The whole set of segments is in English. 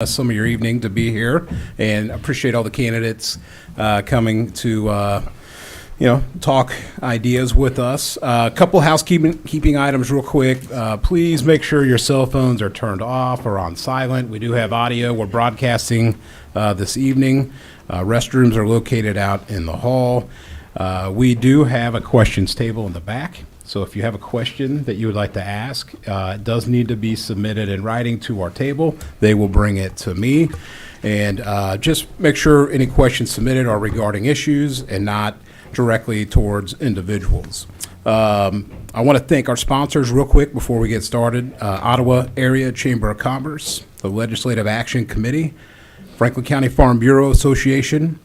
Some of your evening to be here, and appreciate all the candidates coming to talk ideas with us. A couple housekeeping items real quick. Please make sure your cell phones are turned off or on silent. We do have audio. We're broadcasting this evening. Restrooms are located out in the hall. We do have a questions table in the back. So if you have a question that you would like to ask, it does need to be submitted in writing to our table. They will bring it to me. And just make sure any questions submitted are regarding issues and not directly towards individuals. I want to thank our sponsors real quick before we get started. Ottawa Area Chamber of Commerce, the Legislative Action Committee, Franklin County Farm Bureau Association,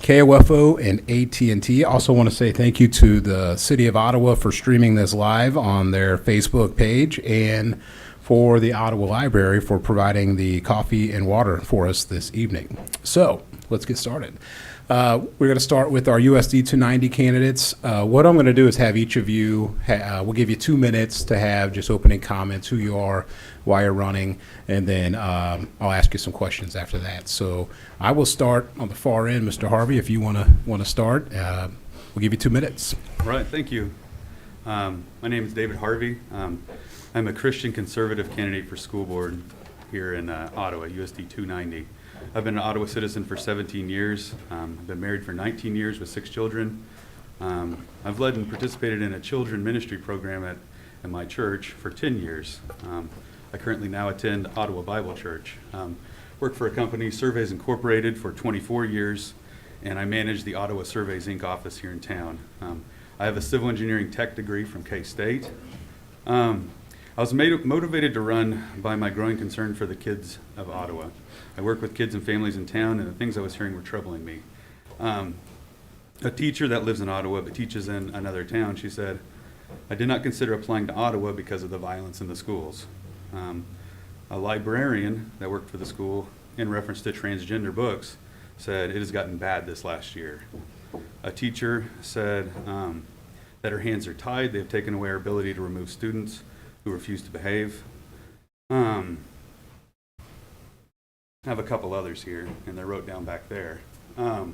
KOFO, and AT&T. Also want to say thank you to the City of Ottawa for streaming this live on their Facebook page, and for the Ottawa Library for providing the coffee and water for us this evening. So let's get started. We're going to start with our USD 290 candidates. What I'm going to do is have each of you, we'll give you 2 minutes to have just opening comments, who you are, why you're running, and then I'll ask you some questions after that. So I will start on the far end. Mr. Harvey, if you want to start, we'll give you 2 minutes. All right, thank you. My name is David Harvey. I'm a Christian conservative candidate for school board here in Ottawa, USD 290. I've been an Ottawa citizen for 17 years. I've been married for 19 years with 6 children. I've led and participated in a children ministry program at my church for 10 years. I currently now attend Ottawa Bible Church. Worked for a company, Surveys Incorporated, for 24 years, and I manage the Ottawa Surveys Inc. office here in town. I have a civil engineering tech degree from K-State. I was motivated to run by my growing concern for the kids of Ottawa. I work with kids and families in town, and the things I was hearing were troubling me. A teacher that lives in Ottawa but teaches in another town, she said, I did not consider applying to Ottawa because of the violence in the schools. A librarian that worked for the school, in reference to transgender books, said it has gotten bad this last year. A teacher said that her hands are tied. They have taken away her ability to remove students who refuse to behave. I have a couple others here, and they're wrote down back there. I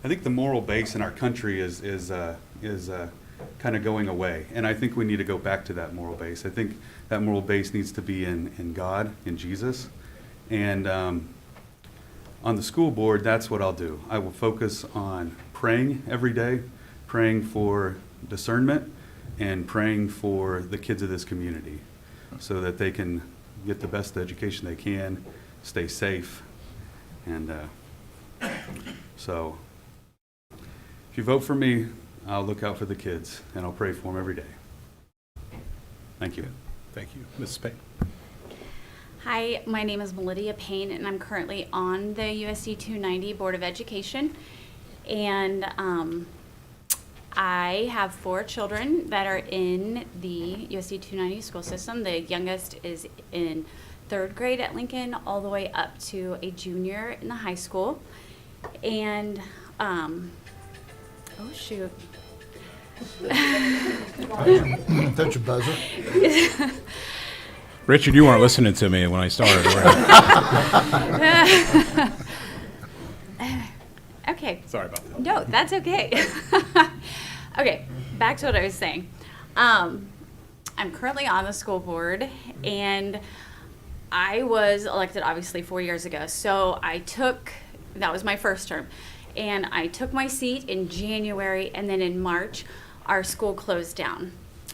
think the moral base in our country is kind of going away, and I think we need to go back to that moral base. I think that moral base needs to be in God, in Jesus, and on the school board, that's what I'll do. I will focus on praying every day, praying for discernment, and praying for the kids of this community so that they can get the best education they can, stay safe, and so if you vote for me, I'll look out for the kids, and I'll pray for them every day. Thank you. Thank you. Mrs. Payne. Hi, my name is Melidia Payne, and I'm currently on the USD 290 Board of Education. And I have 4 children that are in the USD 290 school system. The youngest is in 3rd grade at Lincoln, all the way up to a junior in the high school. And, oh shoot. Touch your buzzer. Richard, you weren't listening to me when I started. Okay. Sorry about that. No, that's okay. Okay, back to what I was saying. I'm currently on the school board, and I was elected obviously 4 years ago. So that was my first term, and I took my seat in January, and then in March, our school closed down.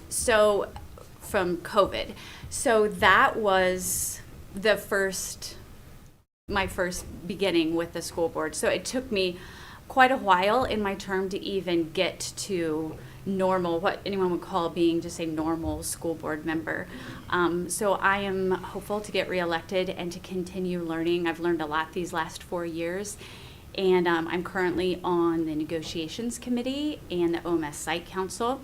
So from COVID. So that was my first beginning with the school board. So it took me quite a while in my term to even get to normal, what anyone would call being just a normal school board member. So I am hopeful to get reelected and to continue learning. I've learned a lot these last 4 years. And I'm currently on the negotiations committee and the OMS Site Council.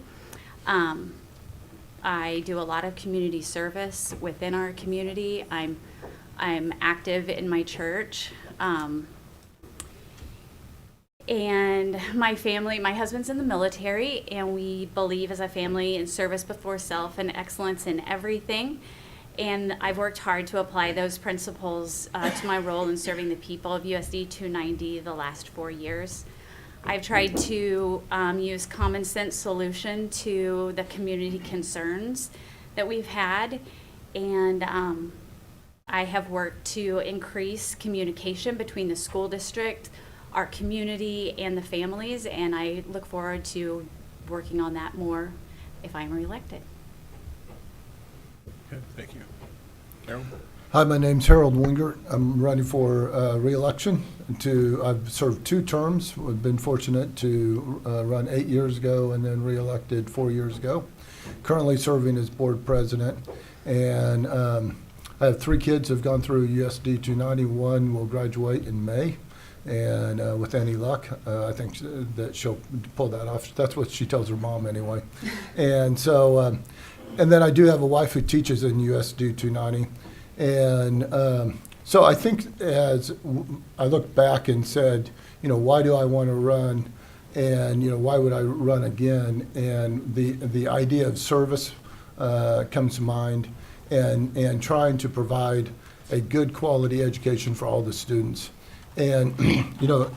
I do a lot of community service within our community. I'm active in my church. And my family, my husband's in the military, and we believe as a family in service before self and excellence in everything. And I've worked hard to apply those principles to my role in serving the people of USD 290 the last 4 years. I've tried to use common sense solution to the community concerns that we've had, and I have worked to increase communication between the school district, our community, and the families, and I look forward to working on that more if I'm reelected. Okay, thank you. Harold? Hi, my name's Harold Wingert. I'm running for re-election. I've served 2 terms. I've been fortunate to run 8 years ago and then re-elected 4 years ago. Currently serving as board president, and I have 3 kids who've gone through USD 290. One will graduate in May, and with any luck, I think that she'll pull that off. That's what she tells her mom anyway. And so, and then I do have a wife who teaches in USD 290. And so I think as I look back and said, why do I want to run? And, why would I run again? And the idea of service comes to mind, and trying to provide a good quality education for all the students. And,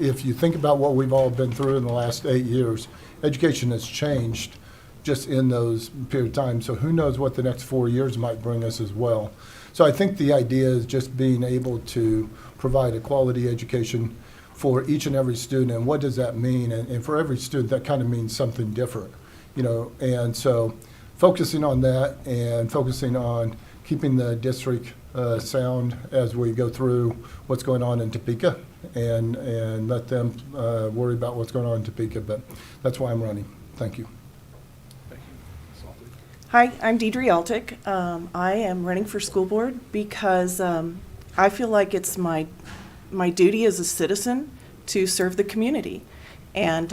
if you think about what we've all been through in the last 8 years, education has changed just in those period of time. So who knows what the next 4 years might bring us as well. So I think the idea is just being able to provide a quality education for each and every student. And what does that mean? And for every student, that kind of means something different, And so focusing on that and focusing on keeping the district sound as we go through what's going on in Topeka, and let them worry about what's going on in Topeka. But that's why I'm running. Thank you. Hi, I'm Deidre Altick. I am running for school board because I feel like it's my duty as a citizen to serve the community. And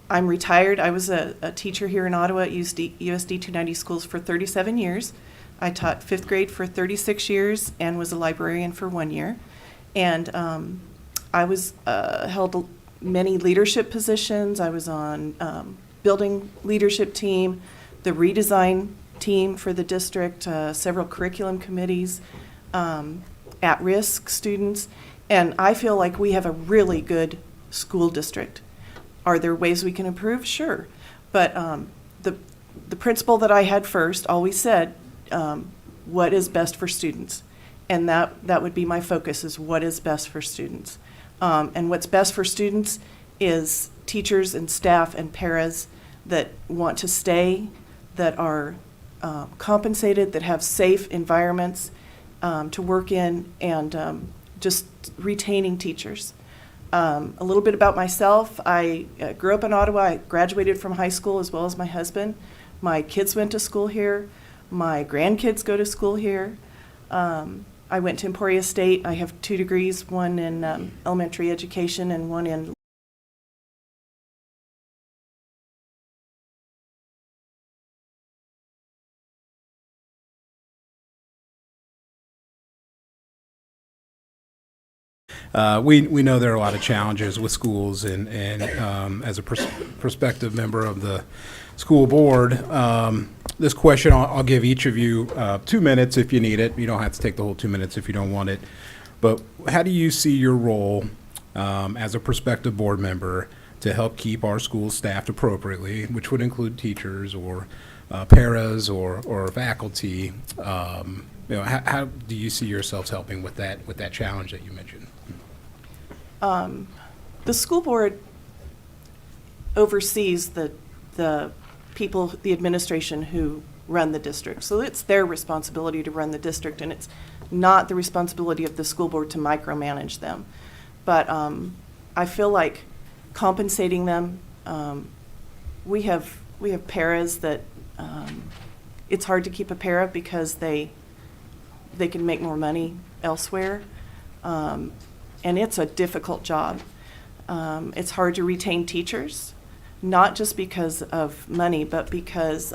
I'm retired. I was a teacher here in Ottawa at USD 290 schools for 37 years. I taught 5th grade for 36 years and was a librarian for 1 year. And I was held many leadership positions. I was on building leadership team, the redesign team for the district, several curriculum committees, at-risk students, and I feel like we have a really good school district. Are there ways we can improve? Sure, but the principal that I had first always said, what is best for students? And that would be my focus, is what is best for students. And what's best for students is teachers and staff and paras that want to stay, that are compensated, that have safe environments to work in, and just retaining teachers. A little bit about myself. I grew up in Ottawa. I graduated from high school as well as my husband. My kids went to school here. My grandkids go to school here. I went to Emporia State. I have 2 degrees, one in elementary education and one in We know there are a lot of challenges with schools, and as a prospective member of the school board, this question I'll give each of you 2 minutes if you need it. You don't have to take the whole 2 minutes if you don't want it. But how do you see your role as a prospective board member to help keep our schools staffed appropriately, which would include teachers or paras or faculty? How do you see yourselves helping with that challenge that you mentioned? The school board oversees the people, the administration who run the district. So it's their responsibility to run the district, and it's not the responsibility of the school board to micromanage them. But I feel like compensating them, we have paras that it's hard to keep a para because they can make more money elsewhere. And it's a difficult job. It's hard to retain teachers, not just because of money, but because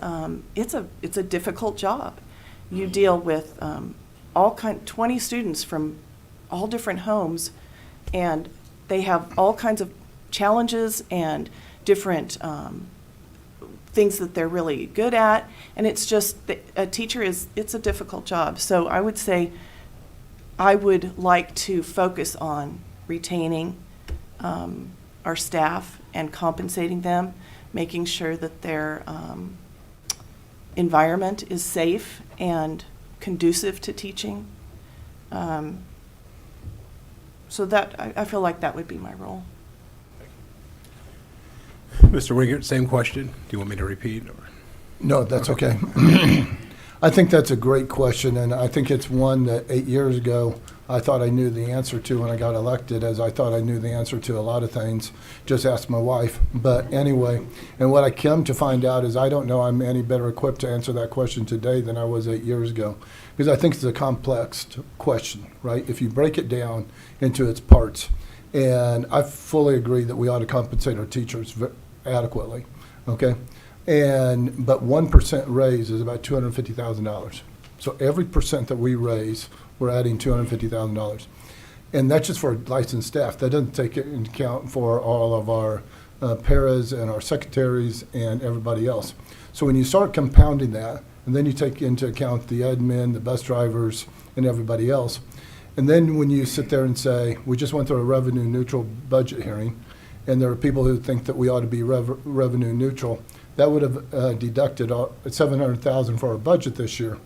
it's a difficult job. You deal with 20 students from all different homes, and they have all kinds of challenges and different things that they're really good at. And it's just, a teacher it's a difficult job. So I would say I would like to focus on retaining our staff and compensating them, making sure that their environment is safe and conducive to teaching. So that, I feel like that would be my role. Mr. Wingert, same question. Do you want me to repeat? Or? No, that's okay. I think that's a great question, and I think it's one that 8 years ago I thought I knew the answer to when I got elected, as I thought I knew the answer to a lot of things. Just ask my wife. But anyway, and what I come to find out is I don't know I'm any better equipped to answer that question today than I was 8 years ago, because I think it's a complex question, right? If you break it down into its parts, and I fully agree that we ought to compensate our teachers adequately, okay? But 1% raise is about $250,000. So every percent that we raise, we're adding $250,000. And that's just for licensed staff. That doesn't take into account for all of our paras and our secretaries and everybody else. So when you start compounding that, and then you take into account the admin, the bus drivers, and everybody else, and then when you sit there and say, we just went through a revenue neutral budget hearing, and there are people who think that we ought to be revenue neutral, that would have deducted $700,000 for our budget this year.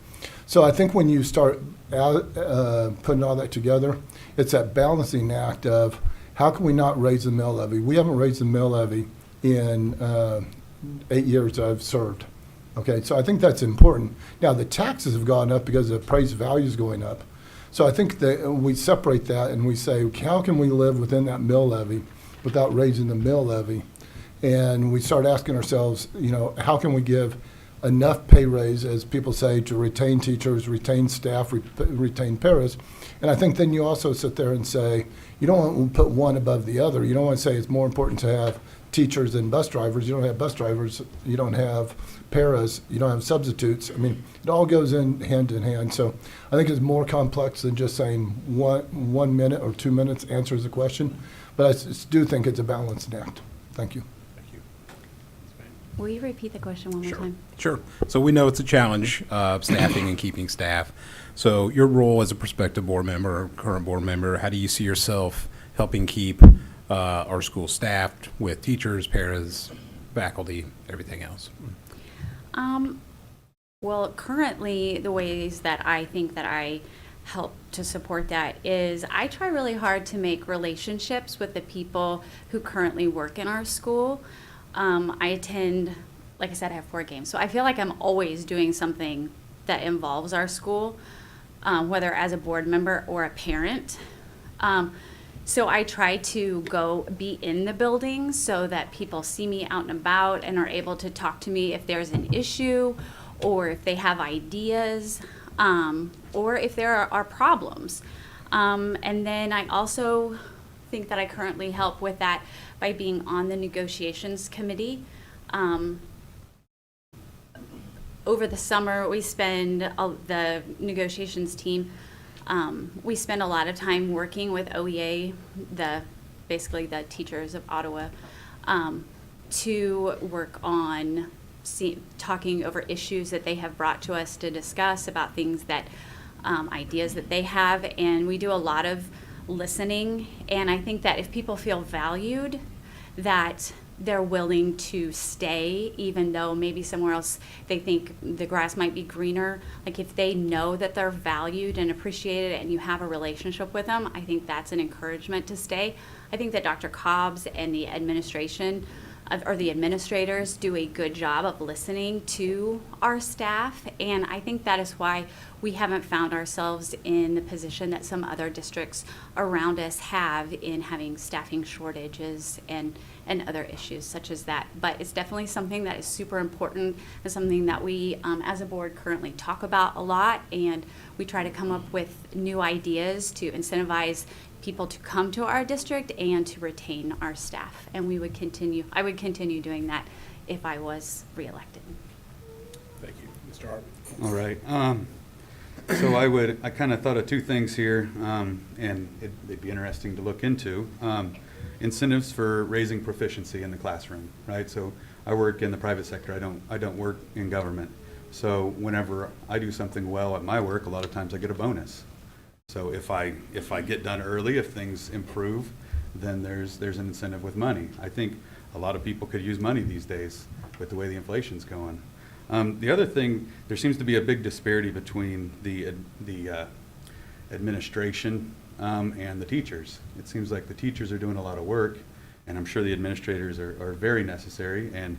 So I think when you start putting all that together, it's that balancing act of how can we not raise the mill levy? We haven't raised the mill levy in 8 years I've served. Okay, so I think that's important. Now the taxes have gone up because the appraised value is going up. So I think that we separate that and we say, how can we live within that mill levy without raising the mill levy? And we start asking ourselves, how can we give enough pay raise, as people say, to retain teachers, retain staff, retain paras? And I think then you also sit there and say, you don't want to put one above the other. You don't want to say it's more important to have teachers than bus drivers. You don't have bus drivers. You don't have paras. You don't have substitutes. I mean, it all goes in hand. So I think it's more complex than just saying 1 minute or 2 minutes answers the question. But I do think it's a balanced act. Thank you. Will you repeat the question one more time? Sure. So we know it's a challenge, staffing and keeping staff. So your role as a prospective board member, or current board member, how do you see yourself helping keep our school staffed with teachers, paras, faculty, everything else? Well, currently, the ways that I think that I help to support that is I try really hard to make relationships with the people who currently work in our school. I attend, like I said, I have 4 games. So I feel like I'm always doing something that involves our school, whether as a board member or a parent. So I try to go be in the building so that people see me out and about and are able to talk to me if there's an issue or if they have ideas, or if there are problems. And then I also think that I currently help with that by being on the negotiations committee. Over the summer, we spend, the negotiations team, we spend a lot of time working with OEA, basically the teachers of Ottawa, to work on talking over issues that they have brought to us to discuss about things that, ideas that they have. And we do a lot of listening, and I think that if people feel valued, that they're willing to stay, even though maybe somewhere else they think the grass might be greener. Like if they know that they're valued and appreciated and you have a relationship with them, I think that's an encouragement to stay. I think that Dr. Cobbs and the administration or the administrators do a good job of listening to our staff, and I think that is why we haven't found ourselves in the position that some other districts around us have in having staffing shortages and other issues such as that. But it's definitely something that is super important and something that we as a board currently talk about a lot, and we try to come up with new ideas to incentivize people to come to our district and to retain our staff. And I would continue doing that if I was reelected. Thank you. Mr. Hart. All right. So I kind of thought of 2 things here, and they'd be interesting to look into. Incentives for raising proficiency in the classroom, right? So I work in the private sector. I don't work in government. So whenever I do something well at my work, a lot of times I get a bonus. So if I get done early, if things improve, then there's an incentive with money. I think a lot of people could use money these days with the way the inflation's going. The other thing, there seems to be a big disparity between the administration and the teachers. It seems like the teachers are doing a lot of work, and I'm sure the administrators are very necessary and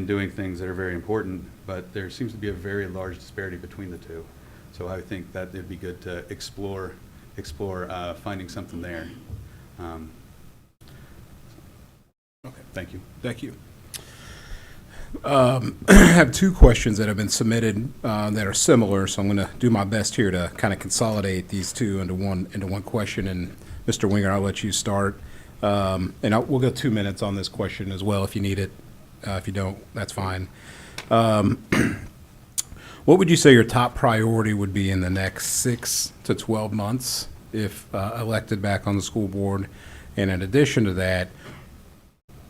doing things that are very important, but there seems to be a very large disparity between the two. So I think that it'd be good to explore finding something there. Okay, thank you. Thank you. I have two questions that have been submitted that are similar, so I'm going to do my best here to kind of consolidate these two into one question. And Mr. Winger, I'll let you start. And we'll go 2 minutes on this question as well if you need it. If you don't, that's fine. What would you say your top priority would be in the next 6 to 12 months if elected back on the school board? And in addition to that,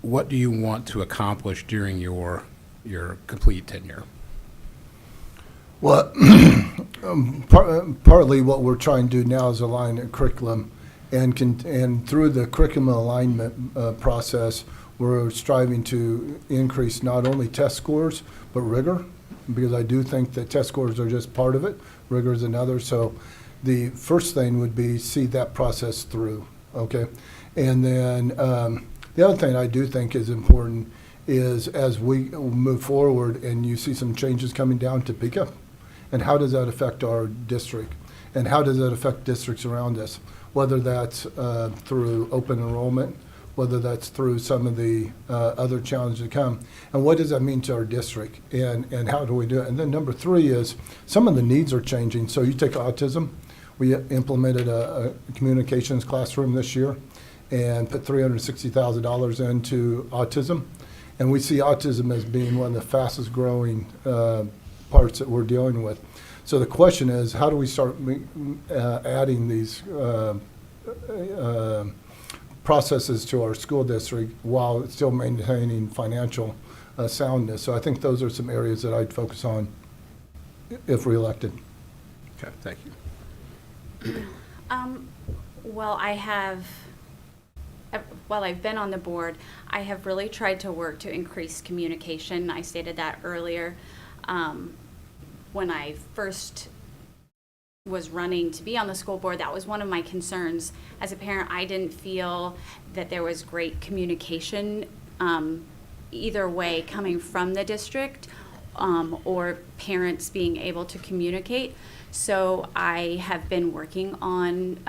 what do you want to accomplish during your complete tenure? Well, partly what we're trying to do now is align a curriculum, and through the curriculum alignment process, we're striving to increase not only test scores, but rigor, because I do think that test scores are just part of it, rigor is another. So the first thing would be see that process through, okay? And then the other thing I do think is important is as we move forward and you see some changes coming down to Topeka, and how does that affect our district? And how does that affect districts around us? Whether that's through open enrollment, whether that's through some of the other challenges that come. And what does that mean to our district? And how do we do it? And then number 3 is some of the needs are changing. So you take autism. We implemented a communications classroom this year and put $360,000 into autism. And we see autism as being one of the fastest growing parts that we're dealing with. So the question is, how do we start adding these processes to our school district while still maintaining financial soundness? So I think those are some areas that I'd focus on if reelected. Okay, thank you. Well, while I've been on the board, I have really tried to work to increase communication. I stated that earlier. When I first was running to be on the school board, that was one of my concerns. As a parent, I didn't feel that there was great communication either way coming from the district or parents being able to communicate. So I have been working on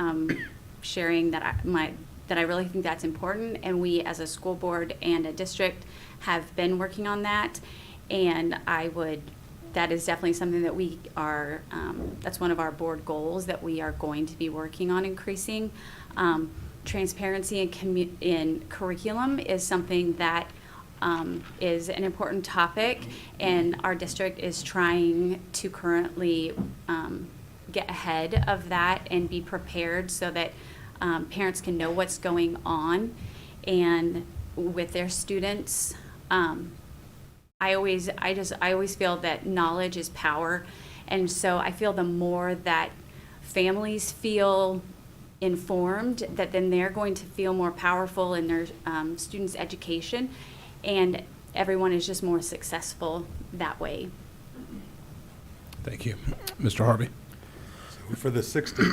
sharing that I really think that's important, and we as a school board and a district have been working on that, and that is definitely something that we are, that's one of our board goals that we are going to be working on increasing. Transparency in curriculum is something that is an important topic, and our district is trying to currently get ahead of that and be prepared so that parents can know what's going on and with their students. I always feel that knowledge is power, and so I feel the more that families feel informed, that then they're going to feel more powerful in their students' education, and everyone is just more successful that way. Thank you. Mr. Harvey? For the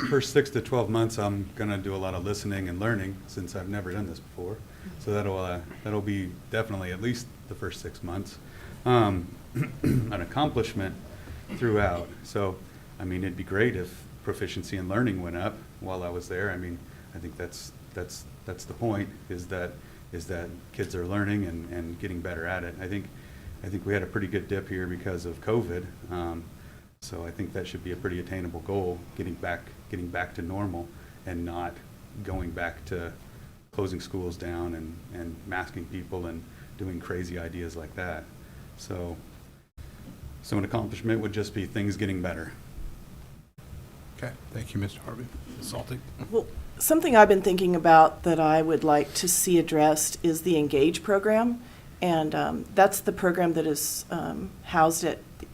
first 6 to 12 months, I'm going to do a lot of listening and learning since I've never done this before. So that'll be definitely at least the first 6 months. An accomplishment throughout. So, I mean, it'd be great if proficiency in learning went up while I was there. I mean, I think that's the point, is that kids are learning and getting better at it. I think we had a pretty good dip here because of COVID. So I think that should be a pretty attainable goal, getting back to normal and not going back to closing schools down and masking people and doing crazy ideas like that. So an accomplishment would just be things getting better. Okay, thank you, Mr. Harvey. Ms. Saltig? Well, something I've been thinking about that I would like to see addressed is the Engage program. And that's the program that is housed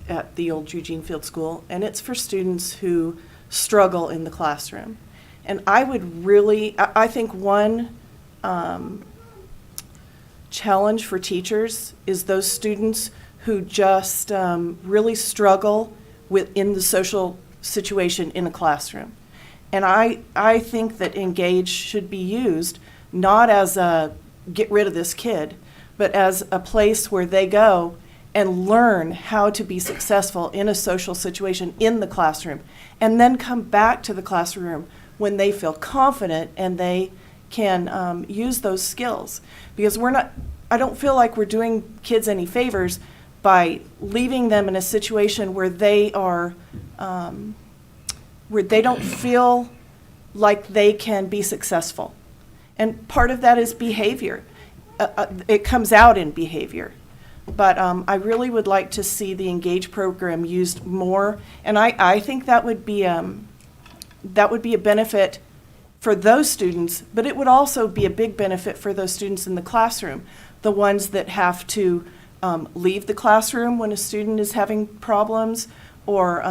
at the old Eugene Field School, and it's for students who struggle in the classroom. And I would really, I think one challenge for teachers is those students who just really struggle in the social situation in a classroom. And I think that Engage should be used not as a get rid of this kid, but as a place where they go and learn how to be successful in a social situation in the classroom, and then come back to the classroom when they feel confident and they can use those skills. Because I don't feel like we're doing kids any favors by leaving them in a situation where they are, where they don't feel like they can be successful. And part of that is behavior. It comes out in behavior. But I really would like to see the Engage program used more, and I think that would be a benefit for those students, but it would also be a big benefit for those students in the classroom, the ones that have to leave the classroom when a student is having problems, or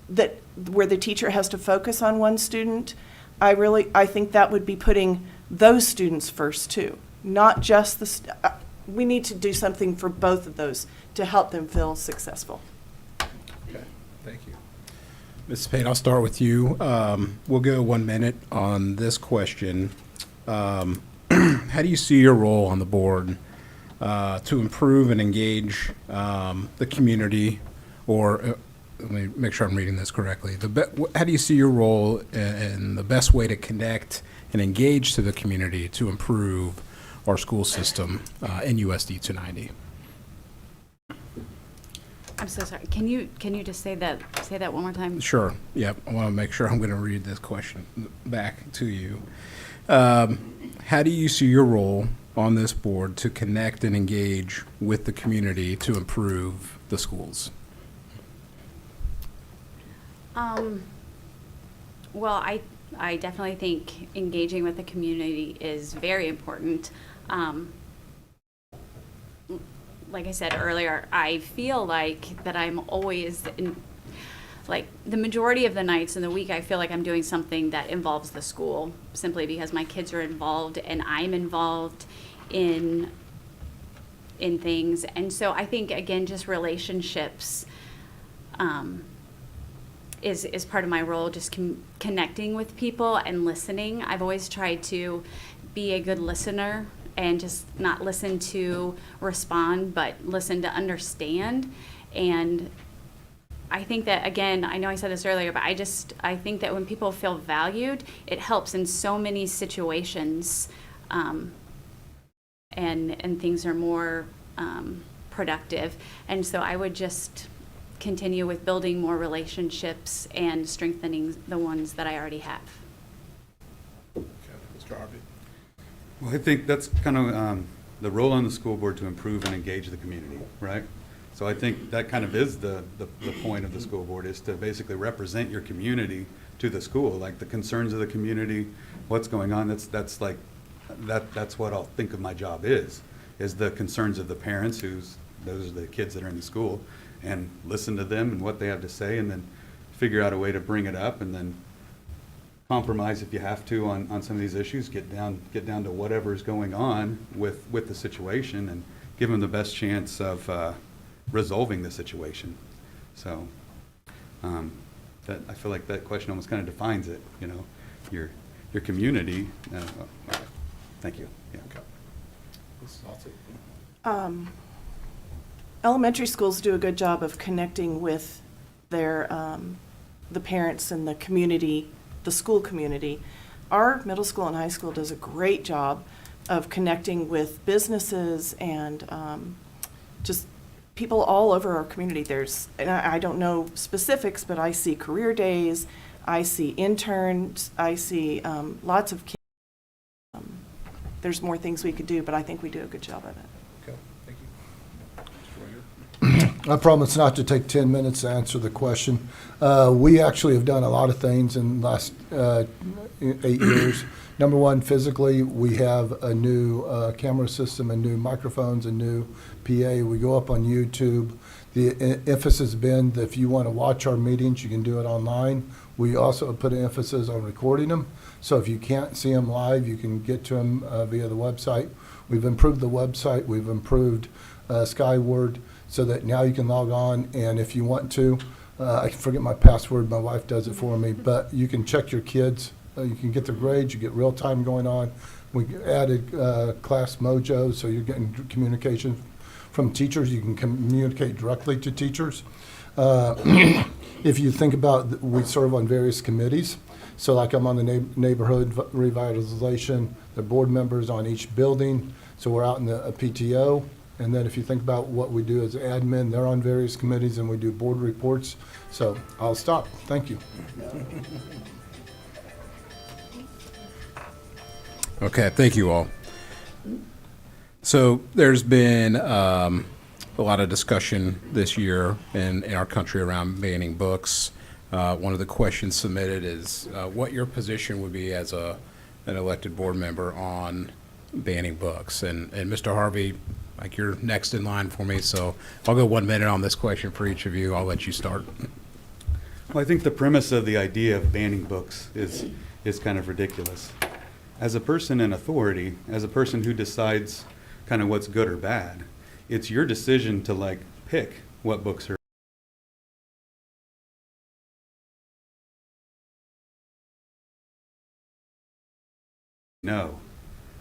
that where the teacher has to focus on one student. I think that would be putting those students first too, not just we need to do something for both of those to help them feel successful. Okay, thank you. Mrs. Payne, I'll start with you. We'll go 1 minute on this question. How do you see your role on the board to improve and engage the community, or let me make sure I'm reading this correctly. How do you see your role and the best way to connect and engage to the community to improve our school system in USD 290? I'm so sorry. Can you just say that one more time? Sure. Yep. I want to make sure I'm going to read this question back to you. How do you see your role on this board to connect and engage with the community to improve the schools? Well, I definitely think engaging with the community is very important. Like I said earlier, I feel like that I'm always like the majority of the nights in the week, I feel like I'm doing something that involves the school, simply because my kids are involved and I'm involved in things. And so I think, again, just relationships is part of my role, just connecting with people and listening. I've always tried to be a good listener and just not listen to respond, but listen to understand. And I think that, again, I know I said this earlier, but I think that when people feel valued, it helps in so many situations, and things are more productive. And so I would just continue with building more relationships and strengthening the ones that I already have. Okay. Mr. Harvey. Well, I think that's kind of the role on the school board to improve and engage the community, right? So I think that kind of is the point of the school board, is to basically represent your community to the school, like the concerns of the community, what's going on. That's what I'll think of my job is the concerns of the parents, those are the kids that are in the school, and listen to them and what they have to say, and then figure out a way to bring it up, and then compromise if you have to on some of these issues, get down to whatever is going on with the situation, and give them the best chance of resolving the situation. So that, I feel like that question almost kind of defines it, your community. Okay. Thank you. Yeah. Okay. Elementary schools do a good job of connecting with their the parents and the community, the school community. Our middle school and high school does a great job of connecting with businesses and just people all over our community. And I don't know specifics, but I see career days, I see interns, I see lots of kids. There's more things we could do, but I think we do a good job of it. Okay. Thank you. Mr. Royer. I promise not to take 10 minutes to answer the question. We actually have done a lot of things in the last 8 years. Number one, physically, we have a new camera system and new microphones and new PA. We go up on YouTube. The emphasis has been that if you want to watch our meetings, you can do it online. We also put an emphasis on recording them. So if you can't see them live, you can get to them via the website. We've improved the website. We've improved Skyward so that now you can log on, and if you want to, I forget my password, my wife does it for me, but you can check your kids. You can get their grades, you get real time going on. We added Class Mojo, so you're getting communication from teachers. You can communicate directly to teachers. If you think about, we serve on various committees. So like I'm on the neighborhood revitalization, the board members on each building. So we're out in the PTO. And then if you think about what we do as admin, they're on various committees and we do board reports. So I'll stop. Thank you. Okay, thank you all. So there's been a lot of discussion this year in our country around banning books. One of the questions submitted is what your position would be as an elected board member on banning books. And Mr. Harvey, like you're next in line for me, so I'll go 1 minute on this question for each of you. I'll let you start. Well, I think the premise of the idea of banning books is kind of ridiculous. As a person in authority, as a person who decides kind of what's good or bad, it's your decision to like pick what books are. No.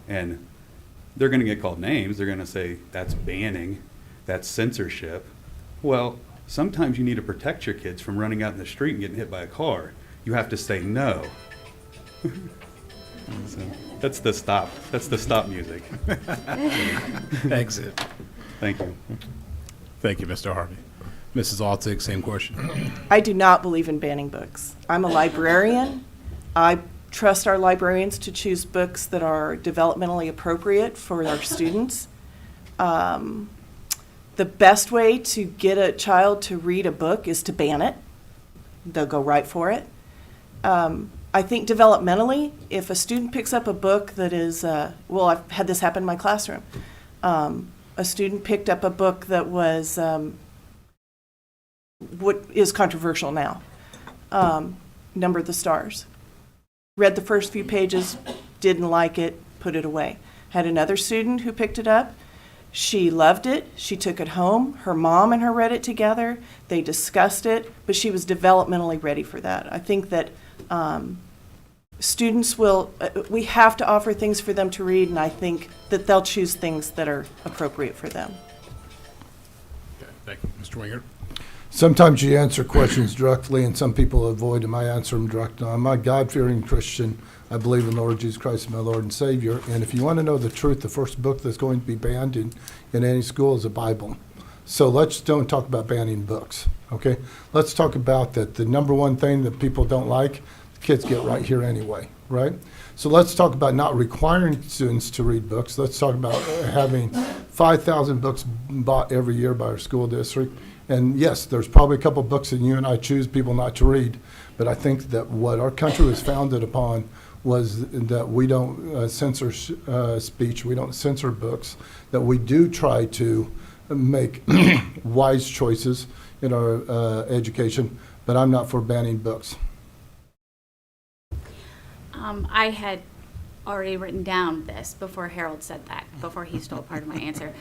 And they're going to get called names. They're going to say, that's banning, that's censorship. Well, sometimes you need to protect your kids from running out in the street and getting hit by a car. You have to say no. So that's the stop. That's the stop music. Exit. Thank you. Thank you, Mr. Harvey. Mrs. Altig, same question. I do not believe in banning books. I'm a librarian. I trust our librarians to choose books that are developmentally appropriate for our students. The best way to get a child to read a book is to ban it. They'll go right for it. I think developmentally, if a student picks up a book that is, well, I've had this happen in my classroom. A student picked up a book that was what is controversial now, Number of the Stars. Read the first few pages, didn't like it, put it away. Had another student who picked it up. She loved it. She took it home. Her mom and her read it together. They discussed it, but she was developmentally ready for that. I think that students will, we have to offer things for them to read, and I think that they'll choose things that are appropriate for them. Okay, thank you. Mr. Winger? Sometimes you answer questions directly, and some people avoid them. I answer them directly. I'm a God-fearing Christian. I believe in the Lord Jesus Christ as my Lord and Savior. And if you want to know the truth, the first book that's going to be banned in any school is the Bible. So don't talk about banning books, okay? Let's talk about that. The number one thing that people don't like, kids get right here anyway, right? So let's talk about not requiring students to read books. Let's talk about having 5,000 books bought every year by our school district. And yes, there's probably a couple books that you and I choose people not to read, but I think that what our country was founded upon was that we don't censor speech, we don't censor books, that we do try to make wise choices in our education, but I'm not for banning books. I had already written down this before Harold said that, before he stole part of my answer.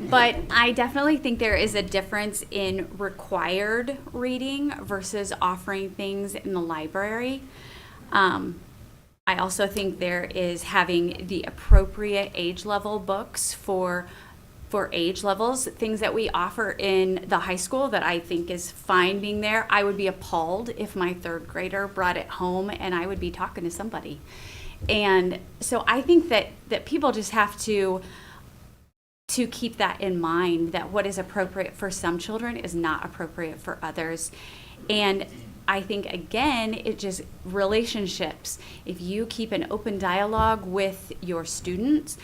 But I definitely think there is a difference in required reading versus offering things in the library. I also think there is having the appropriate age level books for age levels, things that we offer in the high school that I think is fine being there. I would be appalled if my third grader brought it home and I would be talking to somebody. And so I think that people just have to keep that in mind, that what is appropriate for some children is not appropriate for others. And I think, again, it just relationships. If you keep an open dialogue with your students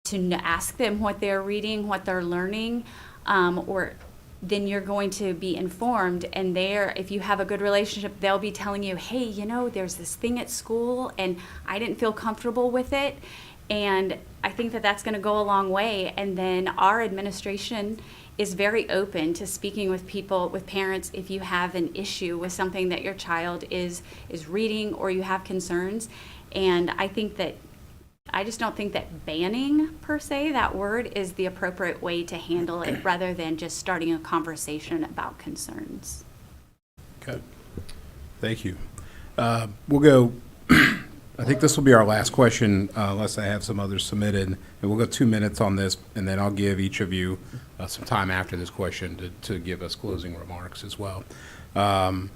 to ask them what they're reading, what they're learning, or then you're going to be informed, and if you have a good relationship, they'll be telling you, hey, you know, there's this thing at school and I didn't feel comfortable with it. And I think that that's going to go a long way. And then our administration is very open to speaking with people, with parents, if you have an issue with something that your child is reading or you have concerns. And I just don't think that banning, per se, that word is the appropriate way to handle it, rather than just starting a conversation about concerns. Okay. Thank you. We'll go, I think this will be our last question, unless I have some others submitted. And we'll go 2 minutes on this, and then I'll give each of you some time after this question to give us closing remarks as well. And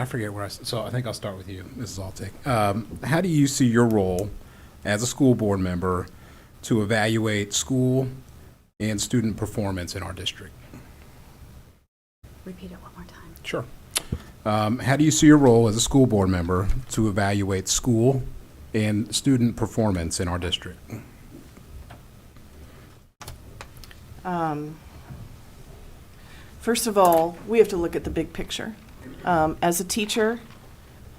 I forget so I think I'll start with you, Mrs. Altig. How do you see your role as a school board member to evaluate school and student performance in our district? Repeat it one more time. Sure. How do you see your role as a school board member to evaluate school and student performance in our district? First of all, we have to look at the big picture. As a teacher,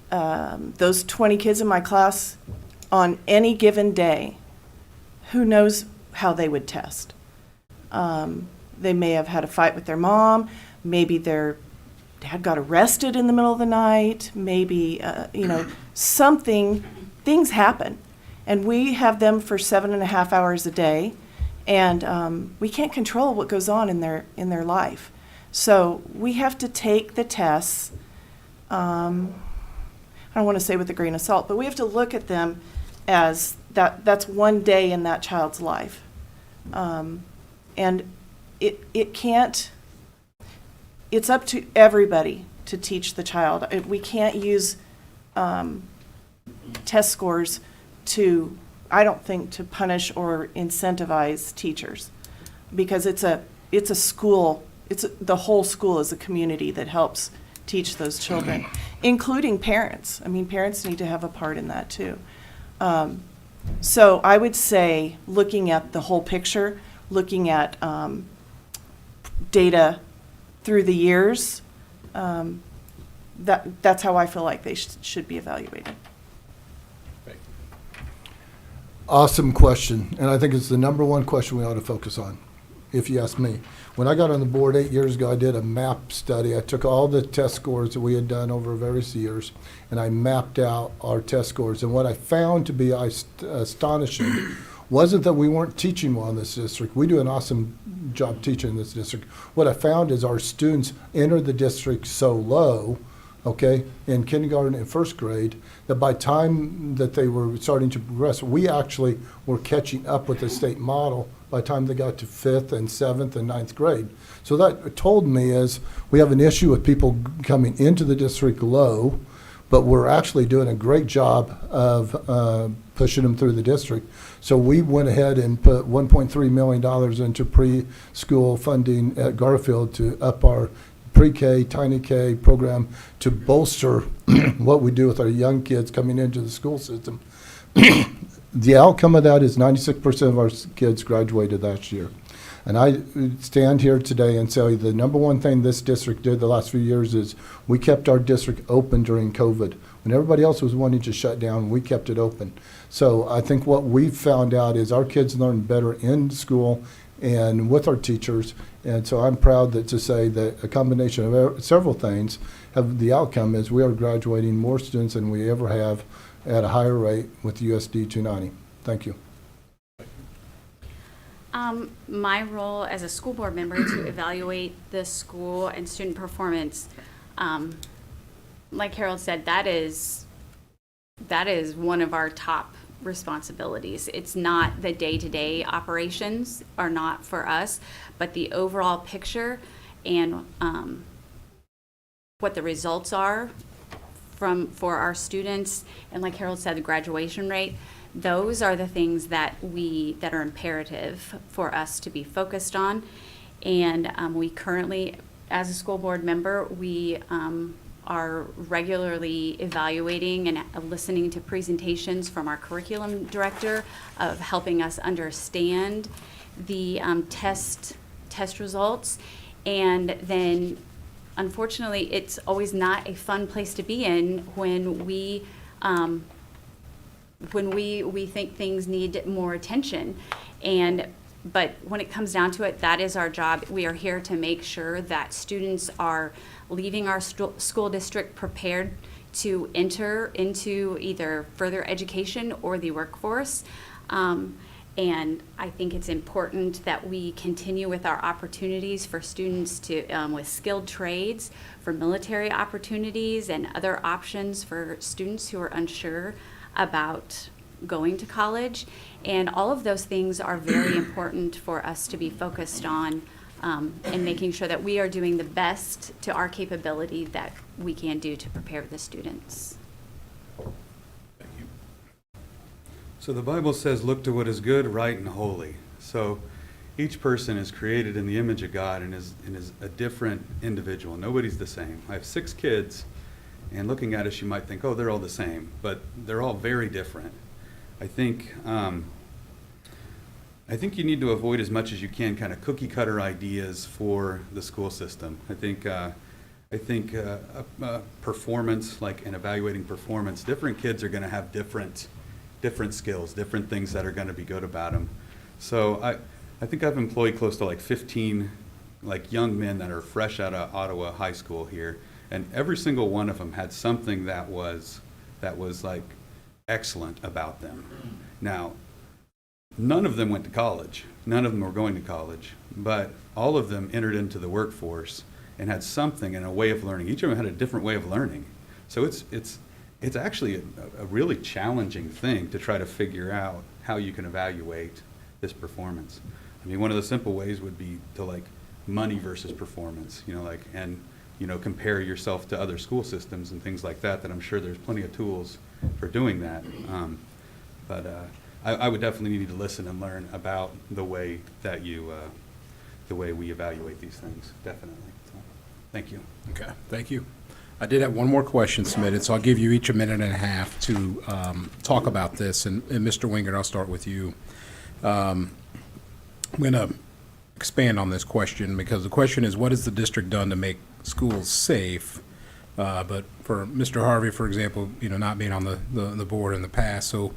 those 20 kids in my class, on any given day, who knows how they would test? They may have had a fight with their mom. Maybe their dad got arrested in the middle of the night. Maybe, things happen. And we have them for 7.5 hours a day. And we can't control what goes on in their life. So we have to take the tests, I don't want to say with a grain of salt, but we have to look at them as that's one day in that child's life. And it can't, it's up to everybody to teach the child. We can't use test scores to, I don't think, to punish or incentivize teachers, because it's a school, the whole school is a community that helps teach those children, including parents. I mean, parents need to have a part in that too. So I would say, looking at the whole picture, looking at data through the years, that's how I feel like they should be evaluated. Awesome question, and I think it's the number one question we ought to focus on, if you ask me. When I got on the board 8 years ago, I did a map study. I took all the test scores that we had done over various years, and I mapped out our test scores. And what I found to be astonishing wasn't that we weren't teaching well in this district. We do an awesome job teaching in this district. What I found is our students entered the district so low, okay, in kindergarten and first grade, that by time that they were starting to progress, we actually were catching up with the state model by the time they got to 5th and 7th and 9th grade. So that told me is we have an issue with people coming into the district low, but we're actually doing a great job of pushing them through the district. So we went ahead and put $1.3 million into preschool funding at Garfield to up our pre-K, tiny K program to bolster what we do with our young kids coming into the school system. The outcome of that is 96% of our kids graduated last year. And I stand here today and tell you the number one thing this district did the last few years is we kept our district open during COVID. When everybody else was wanting to shut down, we kept it open. So I think what we've found out is our kids learn better in school and with our teachers. And so I'm proud to say that a combination of several things have the outcome is we are graduating more students than we ever have at a higher rate with USD 290. Thank you. My role as a school board member to evaluate the school and student performance, like Harold said, that is one of our top responsibilities. It's not the day-to-day operations are not for us, but the overall picture and what the results are for our students, and like Harold said, the graduation rate. Those are the things that are imperative for us to be focused on. And we currently, as a school board member, we are regularly evaluating and listening to presentations from our curriculum director of helping us understand the test results. And then, unfortunately, it's always not a fun place to be in when we think things need more attention. But when it comes down to it, that is our job. We are here to make sure that students are leaving our school district prepared to enter into either further education or the workforce. And I think it's important that we continue with our opportunities for students to, with skilled trades, for military opportunities, and other options for students who are unsure about going to college. And all of those things are very important for us to be focused on, and making sure that we are doing the best to our capability that we can do to prepare the students. So the Bible says, look to what is good, right, and holy. So each person is created in the image of God and is a different individual. Nobody's the same. I have 6 kids, and looking at us, you might think, oh, they're all the same, but they're all very different. I think you need to avoid as much as you can kind of cookie cutter ideas for the school system. I think performance, like in evaluating performance, different kids are going to have different skills, different things that are going to be good about them. So I think I've employed close to like 15 like young men that are fresh out of Ottawa High School here, and every single one of them had something that was like excellent about them. Now, none of them went to college. None of them were going to college, but all of them entered into the workforce and had something and a way of learning. Each of them had a different way of learning. So it's actually a really challenging thing to try to figure out how you can evaluate this performance. I mean, one of the simple ways would be to like money versus performance, compare yourself to other school systems and things like that I'm sure there's plenty of tools for doing that. But I would definitely need to listen and learn about the way that the way we evaluate these things, definitely. So, thank you. Okay, thank you. I did have one more question submitted, so I'll give you each a minute and a half to talk about this. And Mr. Wingert, I'll start with you. I'm going to expand on this question because the question is, what has the district done to make schools safe? But for Mr. Harvey, for example, not being on the board in the past. So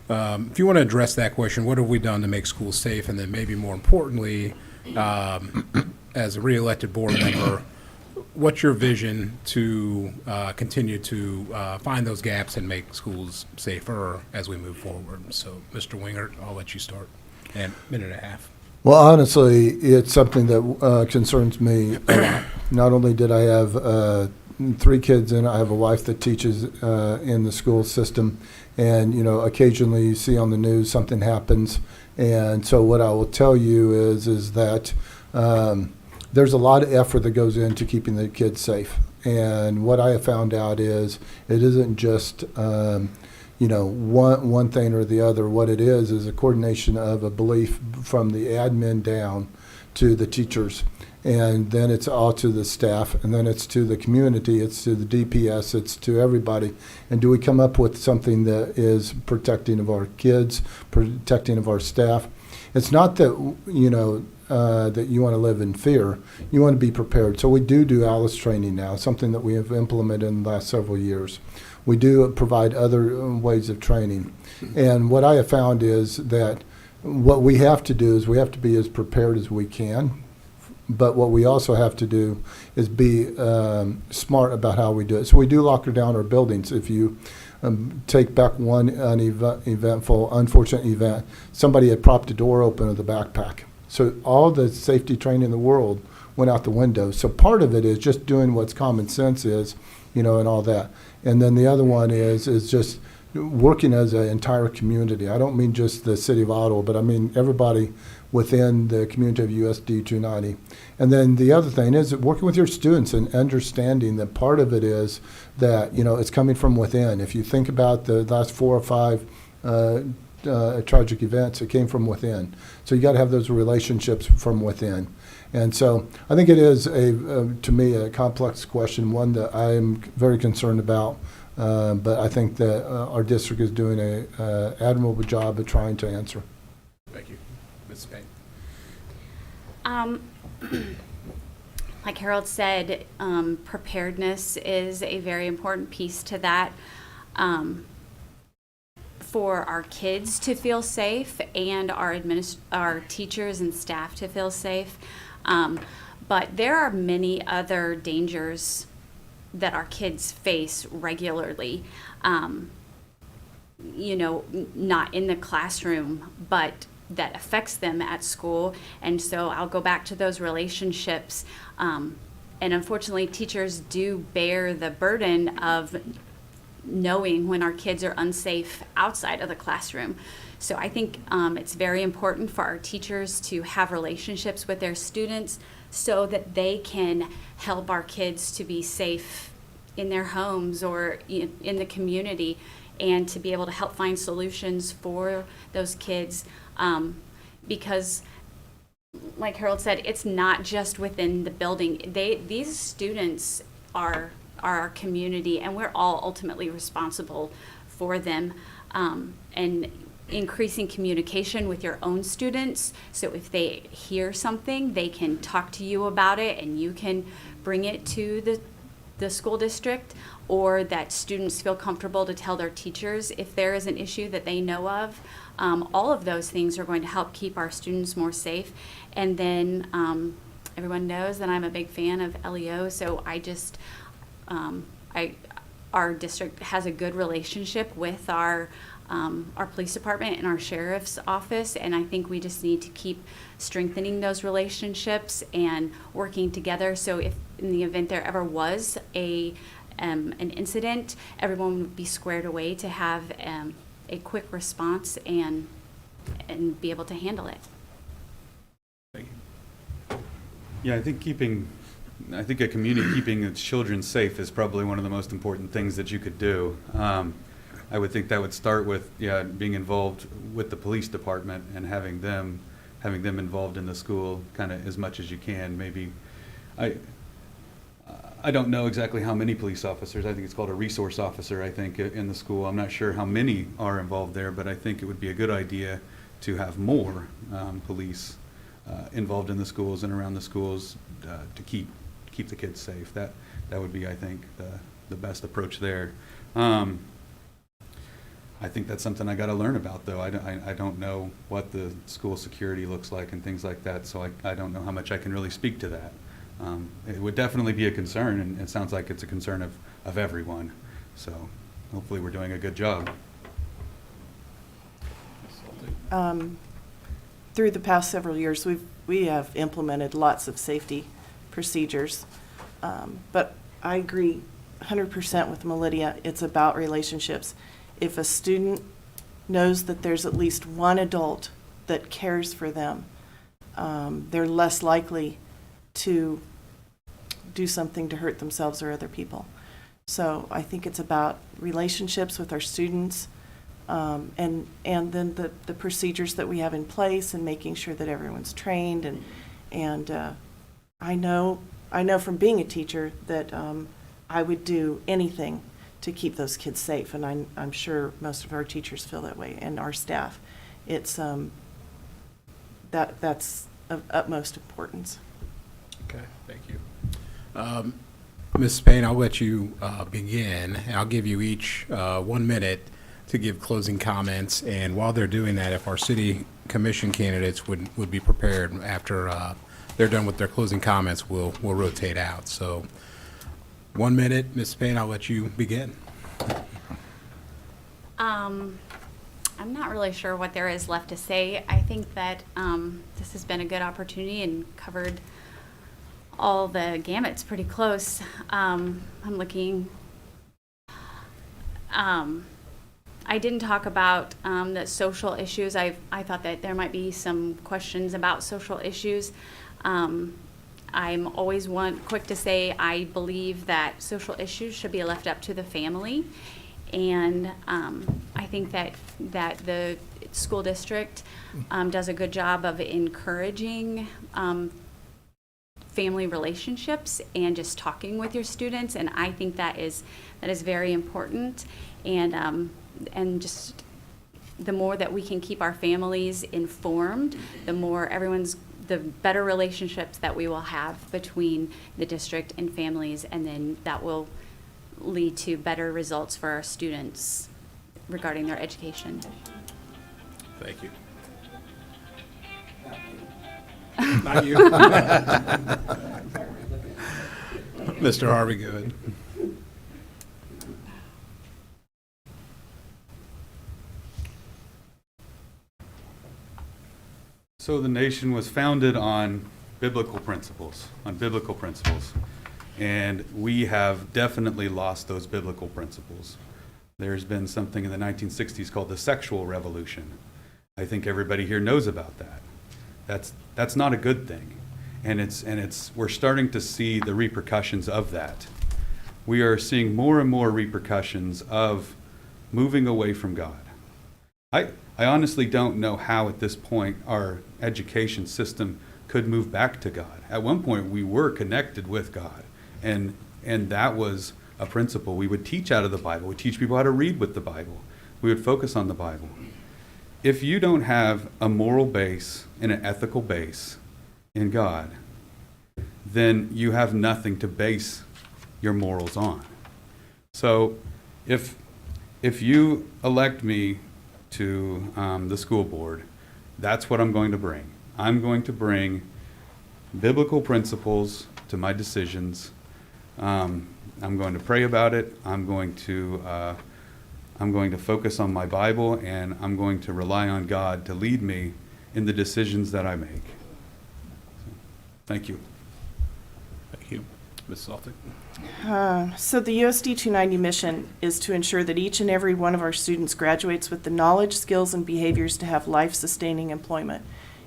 if you want to address that question, what have we done to make schools safe? And then maybe more importantly, as a re-elected board member, what's your vision to continue to find those gaps and make schools safer as we move forward? So, Mr. Wingert, I'll let you start. And minute and a half. Well, honestly, it's something that concerns me a lot. Not only did I have 3 kids and I have a wife that teaches in the school system, and occasionally you see on the news something happens, and so what I will tell you is that there's a lot of effort that goes into keeping the kids safe. And what I have found out is it isn't just one thing or the other. What it is a coordination of a belief from the admin down to the teachers. And then it's all to the staff, and then it's to the community, it's to the DPS, it's to everybody. And do we come up with something that is protecting of our kids, protecting of our staff? It's not that, that you want to live in fear. You want to be prepared. So we do ALICE training now, something that we have implemented in the last several years. We do provide other ways of training. And what I have found is that what we have to do is we have to be as prepared as we can. But what we also have to do is be smart about how we do it. So we do lock down our buildings. If you take back one unfortunate event, somebody had propped a door open with a backpack. So all the safety training in the world went out the window. So part of it is just doing what's common sense is, and all that. And then the other one is just working as an entire community. I don't mean just the city of Ottawa, but I mean everybody within the community of USD 290. And then the other thing is working with your students and understanding that part of it is that, it's coming from within. If you think about the last 4 or 5 tragic events, it came from within. So you got to have those relationships from within. And so I think it is, to me, a complex question, one that I am very concerned about. But I think that our district is doing an admirable job at trying to answer. Thank you. Ms. Payne. like Harold said, preparedness is a very important piece to that. For our kids to feel safe and our teachers and staff to feel safe. But there are many other dangers that our kids face regularly. Not in the classroom, but that affects them at school. And so I'll go back to those relationships. And unfortunately, teachers do bear the burden of knowing when our kids are unsafe outside of the classroom. So I think it's very important for our teachers to have relationships with their students so that they can help our kids to be safe in their homes or in the community, and to be able to help find solutions for those kids. Because like Harold said, it's not just within the building. These students are our community, and we're all ultimately responsible for them. And increasing communication with your own students, so if they hear something, they can talk to you about it, and you can bring it to the school district, or that students feel comfortable to tell their teachers if there is an issue that they know of. All of those things are going to help keep our students more safe. And then everyone knows that I'm a big fan of LEO, so our district has a good relationship with our police department and our sheriff's office, and I think we just need to keep strengthening those relationships and working together. So if in the event there ever was an incident, everyone would be squared away to have a quick response and be able to handle it. Yeah, I think a community keeping its children safe is probably one of the most important things that you could do. I would think that would start with being involved with the police department and having them involved in the school kind of as much as you can. Maybe I don't know exactly how many police officers. I think it's called a resource officer, I think, in the school. I'm not sure how many are involved there, but I think it would be a good idea to have more police involved in the schools and around the schools to keep the kids safe. That would be, I think, the best approach there. I think that's something I got to learn about, though. I don't know what the school security looks like and things like that, so I don't know how much I can really speak to that. It would definitely be a concern, and it sounds like it's a concern of everyone. So hopefully we're doing a good job. Through the past several years, we have implemented lots of safety procedures, but I agree 100% with Melidia. It's about relationships. If a student knows that there's at least one adult that cares for them, they're less likely to do something to hurt themselves or other people. So I think it's about relationships with our students, and then the procedures that we have in place, and making sure that everyone's trained. And I know from being a teacher that I would do anything to keep those kids safe, and I'm sure most of our teachers feel that way, and our staff. It's that's of utmost importance. Okay, thank you. Ms. Payne, I'll let you begin. I'll give you each 1 minute to give closing comments, and while they're doing that, if our city commission candidates would be prepared after they're done with their closing comments, we'll rotate out. So 1 minute, Ms. Payne, I'll let you begin. I'm not really sure what there is left to say. I think that this has been a good opportunity and covered all the gamuts pretty close. I'm looking. I didn't talk about the social issues. I thought that there might be some questions about social issues. I'm always quick to say I believe that social issues should be left up to the family, and I think that the school district does a good job of encouraging family relationships and just talking with your students, and I think that is very important. And just the more that we can keep our families informed, the more the better relationships that we will have between the district and families, and then that will lead to better results for our students regarding their education. Thank you. Not you. Mr. Harvey, go ahead. So the nation was founded on biblical principles, and we have definitely lost those biblical principles. There's been something in the 1960s called the sexual revolution. I think everybody here knows about that. That's not a good thing, and we're starting to see the repercussions of that. We are seeing more and more repercussions of moving away from God. I honestly don't know how at this point our education system could move back to God. At one point we were connected with God, and that was a principle. We would teach out of the Bible. We teach people how to read with the Bible. We would focus on the Bible. If you don't have a moral base and an ethical base in God, then you have nothing to base your morals on. So if you elect me to the school board, that's what I'm going to bring. I'm going to bring biblical principles to my decisions. I'm going to pray about it. I'm going to focus on my Bible, and I'm going to rely on God to lead me in the decisions that I make. Thank you. Thank you. Ms. Saltic. So the USD 290 mission is to ensure that each and every one of our students graduates with the knowledge, skills, and behaviors to have life-sustaining employment.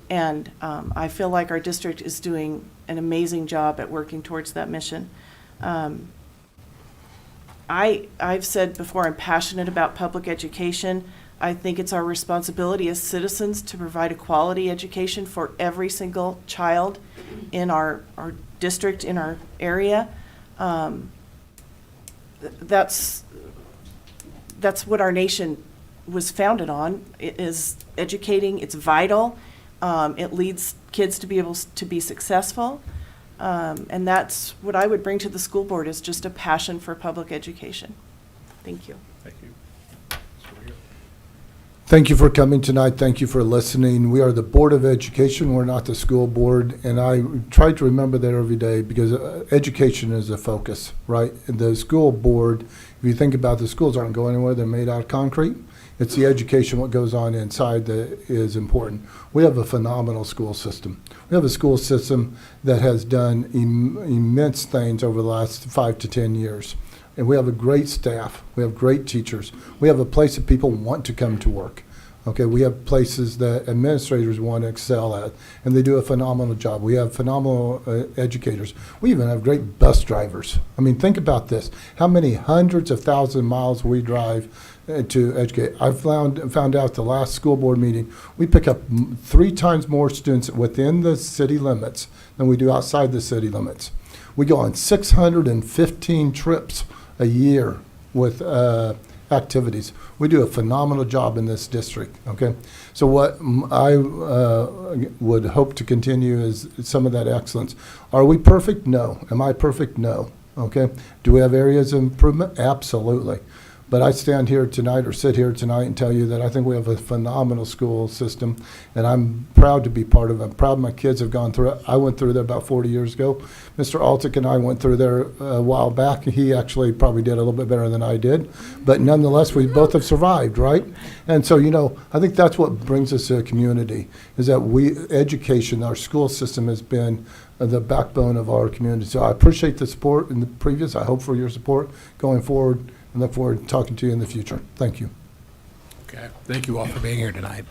And I feel like our district is doing an amazing job at working towards that mission. I've said before, I'm passionate about public education. I think it's our responsibility as citizens to provide a quality education for every single child in our district, in our area. That's what our nation was founded on, is educating. It's vital. It leads kids to be able to be successful. And that's what I would bring to the school board, is just a passion for public education. Thank you. Thank you. Thank you for coming tonight. Thank you for listening. We are the Board of Education. We're not the school board. And I try to remember that every day, because education is a focus, right? The school board, if you think about, the schools aren't going anywhere. They're made out of concrete. It's the education, what goes on inside, that is important. We have a phenomenal school system. We have a school system that has done immense things over the last 5 to 10 years. And we have a great staff. We have great teachers. We have a place that people want to come to work. Okay, we have places that administrators want to excel at, and they do a phenomenal job. We have phenomenal educators. We even have great bus drivers. I mean, think about this. How many hundreds of thousands of miles we drive to educate. I found out the last school board meeting, we pick up 3 times more students within the city limits than we do outside the city limits. We go on 615 trips a year with activities. We do a phenomenal job in this district, okay? So what I would hope to continue is some of that excellence. Are we perfect? No. Am I perfect? No, okay? Do we have areas of improvement? Absolutely. But I stand here tonight, or sit here tonight, and tell you that I think we have a phenomenal school system, and I'm proud to be part of it. I'm proud my kids have gone through it. I went through there about 40 years ago. Mr. Altick and I went through there a while back. He actually probably did a little bit better than I did, but nonetheless, we both have survived, right? And so, you know, I think that's what brings us to a community, is that education, our school system has been the backbone of our community. So I appreciate the support in the previous. I hope for your support going forward, and look forward to talking to you in the future. Thank you. Okay. Thank you all for being here tonight.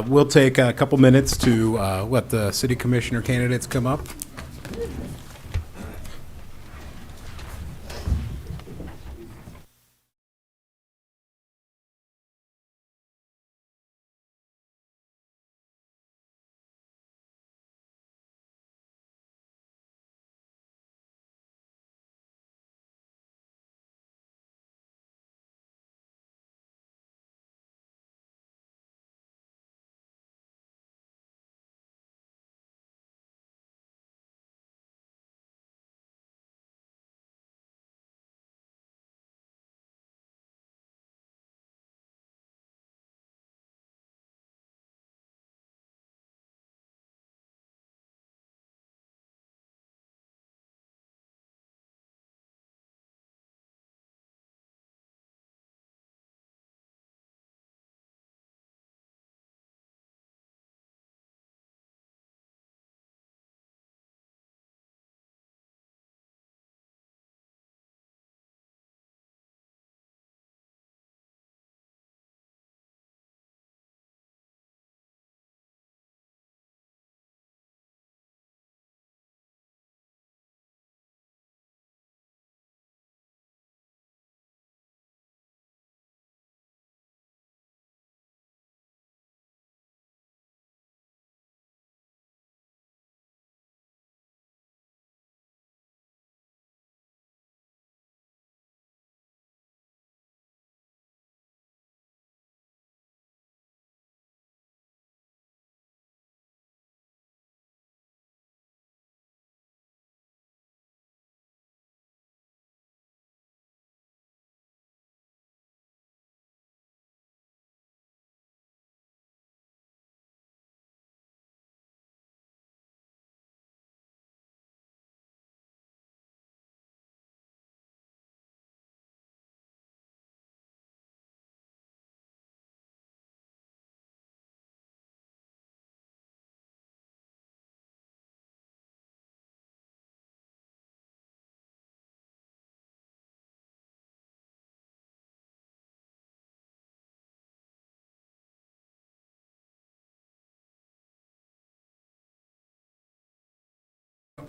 We'll take a couple minutes to let the city commissioner candidates come up.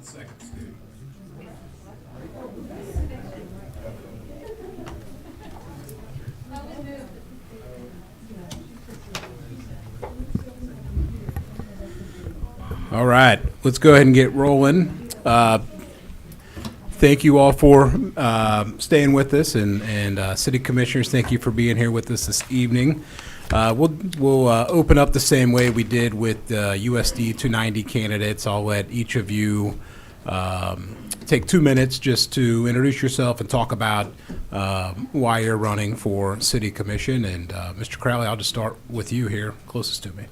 1 second, Stu. All right, let's go ahead and get rolling. Thank you all for staying with us, and city commissioners, thank you for being here with us this evening. We'll open up the same way we did with USD 290 candidates. I'll let each of you take 2 minutes just to introduce yourself and talk about why you're running for city commission. And Mr. Crowley, I'll just start with you here, closest to me.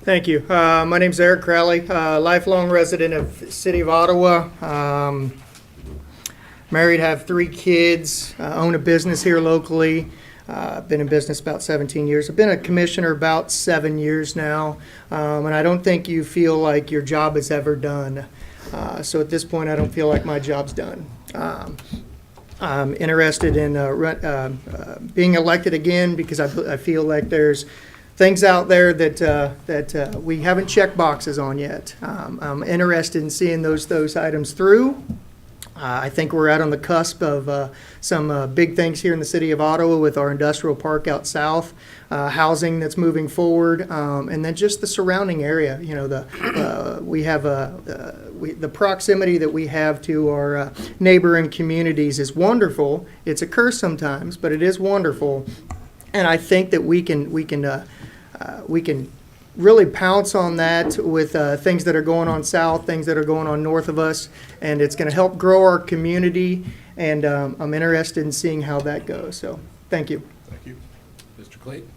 Thank you. My name's Eric Crowley, lifelong resident of the city of Ottawa. Married, have 3 kids, own a business here locally. Been in business about 17 years. I've been a commissioner about 7 years now, and I don't think you feel like your job is ever done. So at this point, I don't feel like my job's done. I'm interested in being elected again because I feel like there's things out there that we haven't checked boxes on yet. I'm interested in seeing those items through. I think we're out on the cusp of some big things here in the city of Ottawa with our industrial park out south, housing that's moving forward, and then just the surrounding area. You know, the proximity that we have to our neighboring communities is wonderful. It's a curse sometimes, but it is wonderful, and I think that we can really pounce on that with things that are going on south, things that are going on north of us, and it's going to help grow our community, and I'm interested in seeing how that goes. So, thank you. Thank you. Mr. Clayton?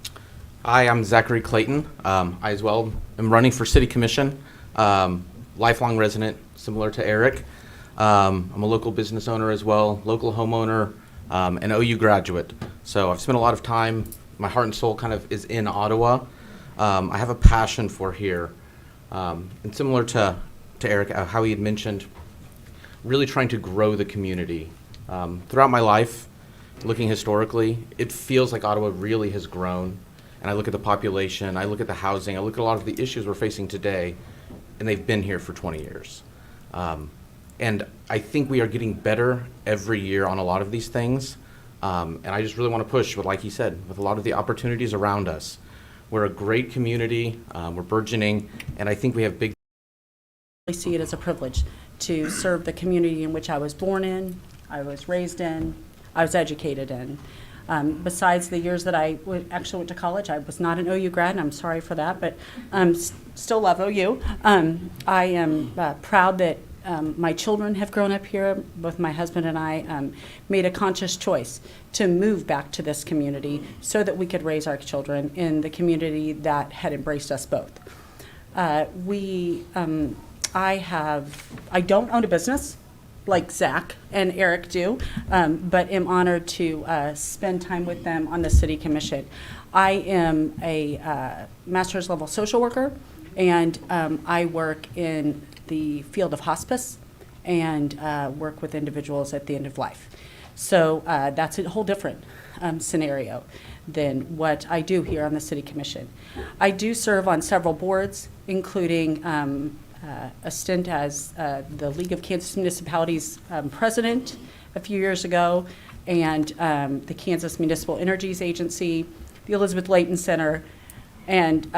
Hi, I'm Zachary Clayton. I as well am running for city commission. Lifelong resident, similar to Eric. I'm a local business owner as well, local homeowner, an OU graduate. So I've spent a lot of time, my heart and soul kind of is in Ottawa. I have a passion for here. And similar to Eric, how he had mentioned, really trying to grow the community. Throughout my life, looking historically, it feels like Ottawa really has grown. And I look at the population, I look at the housing, I look at a lot of the issues we're facing today, and they've been here for 20 years. And I think we are getting better every year on a lot of these things. And I just really want to push, like he said, with a lot of the opportunities around us. We're a great community, we're burgeoning, and I think we have big. I see it as a privilege to serve the community in which I was born in, I was raised in, I was educated in. Besides the years that I actually went to college, I was not an OU grad, and I'm sorry for that, but still love OU. I am proud that my children have grown up here. Both my husband and I made a conscious choice to move back to this community so that we could raise our children in the community that had embraced us both. I don't own a business like Zach and Eric do, but am honored to spend time with them on the city commission. I am a master's level social worker, and I work in the field of hospice and work with individuals at the end of life. So that's a whole different scenario than what I do here on the City Commission. I do serve on several boards, including a stint as the League of Kansas Municipalities president a few years ago, and the Kansas Municipal Energies Agency, the Elizabeth Layton Center, and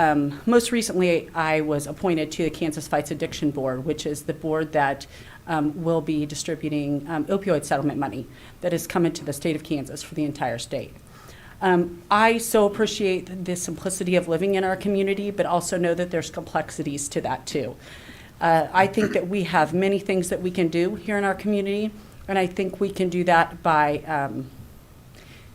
most recently, I was appointed to the Kansas Fights Addiction Board, which is the board that will be distributing opioid settlement money that has come into the state of Kansas for the entire state. I so appreciate the simplicity of living in our community, but also know that there's complexities to that too. I think that we have many things that we can do here in our community, and I think we can do that by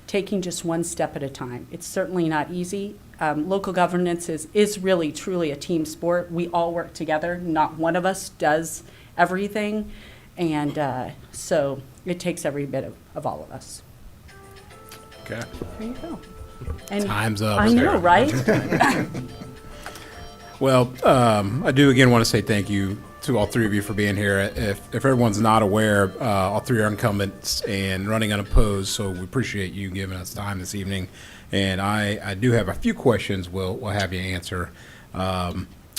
taking just one step at a time. It's certainly not easy. Local governance is really, truly a team sport. We all work together. Not one of us does everything. And so it takes every bit of all of us. Okay. There you go. And Time's up. I know, right? Well, I do again want to say thank you to all 3 of you for being here. If everyone's not aware, all 3 are incumbents and running unopposed, so we appreciate you giving us time this evening. And I do have a few questions we'll have you answer.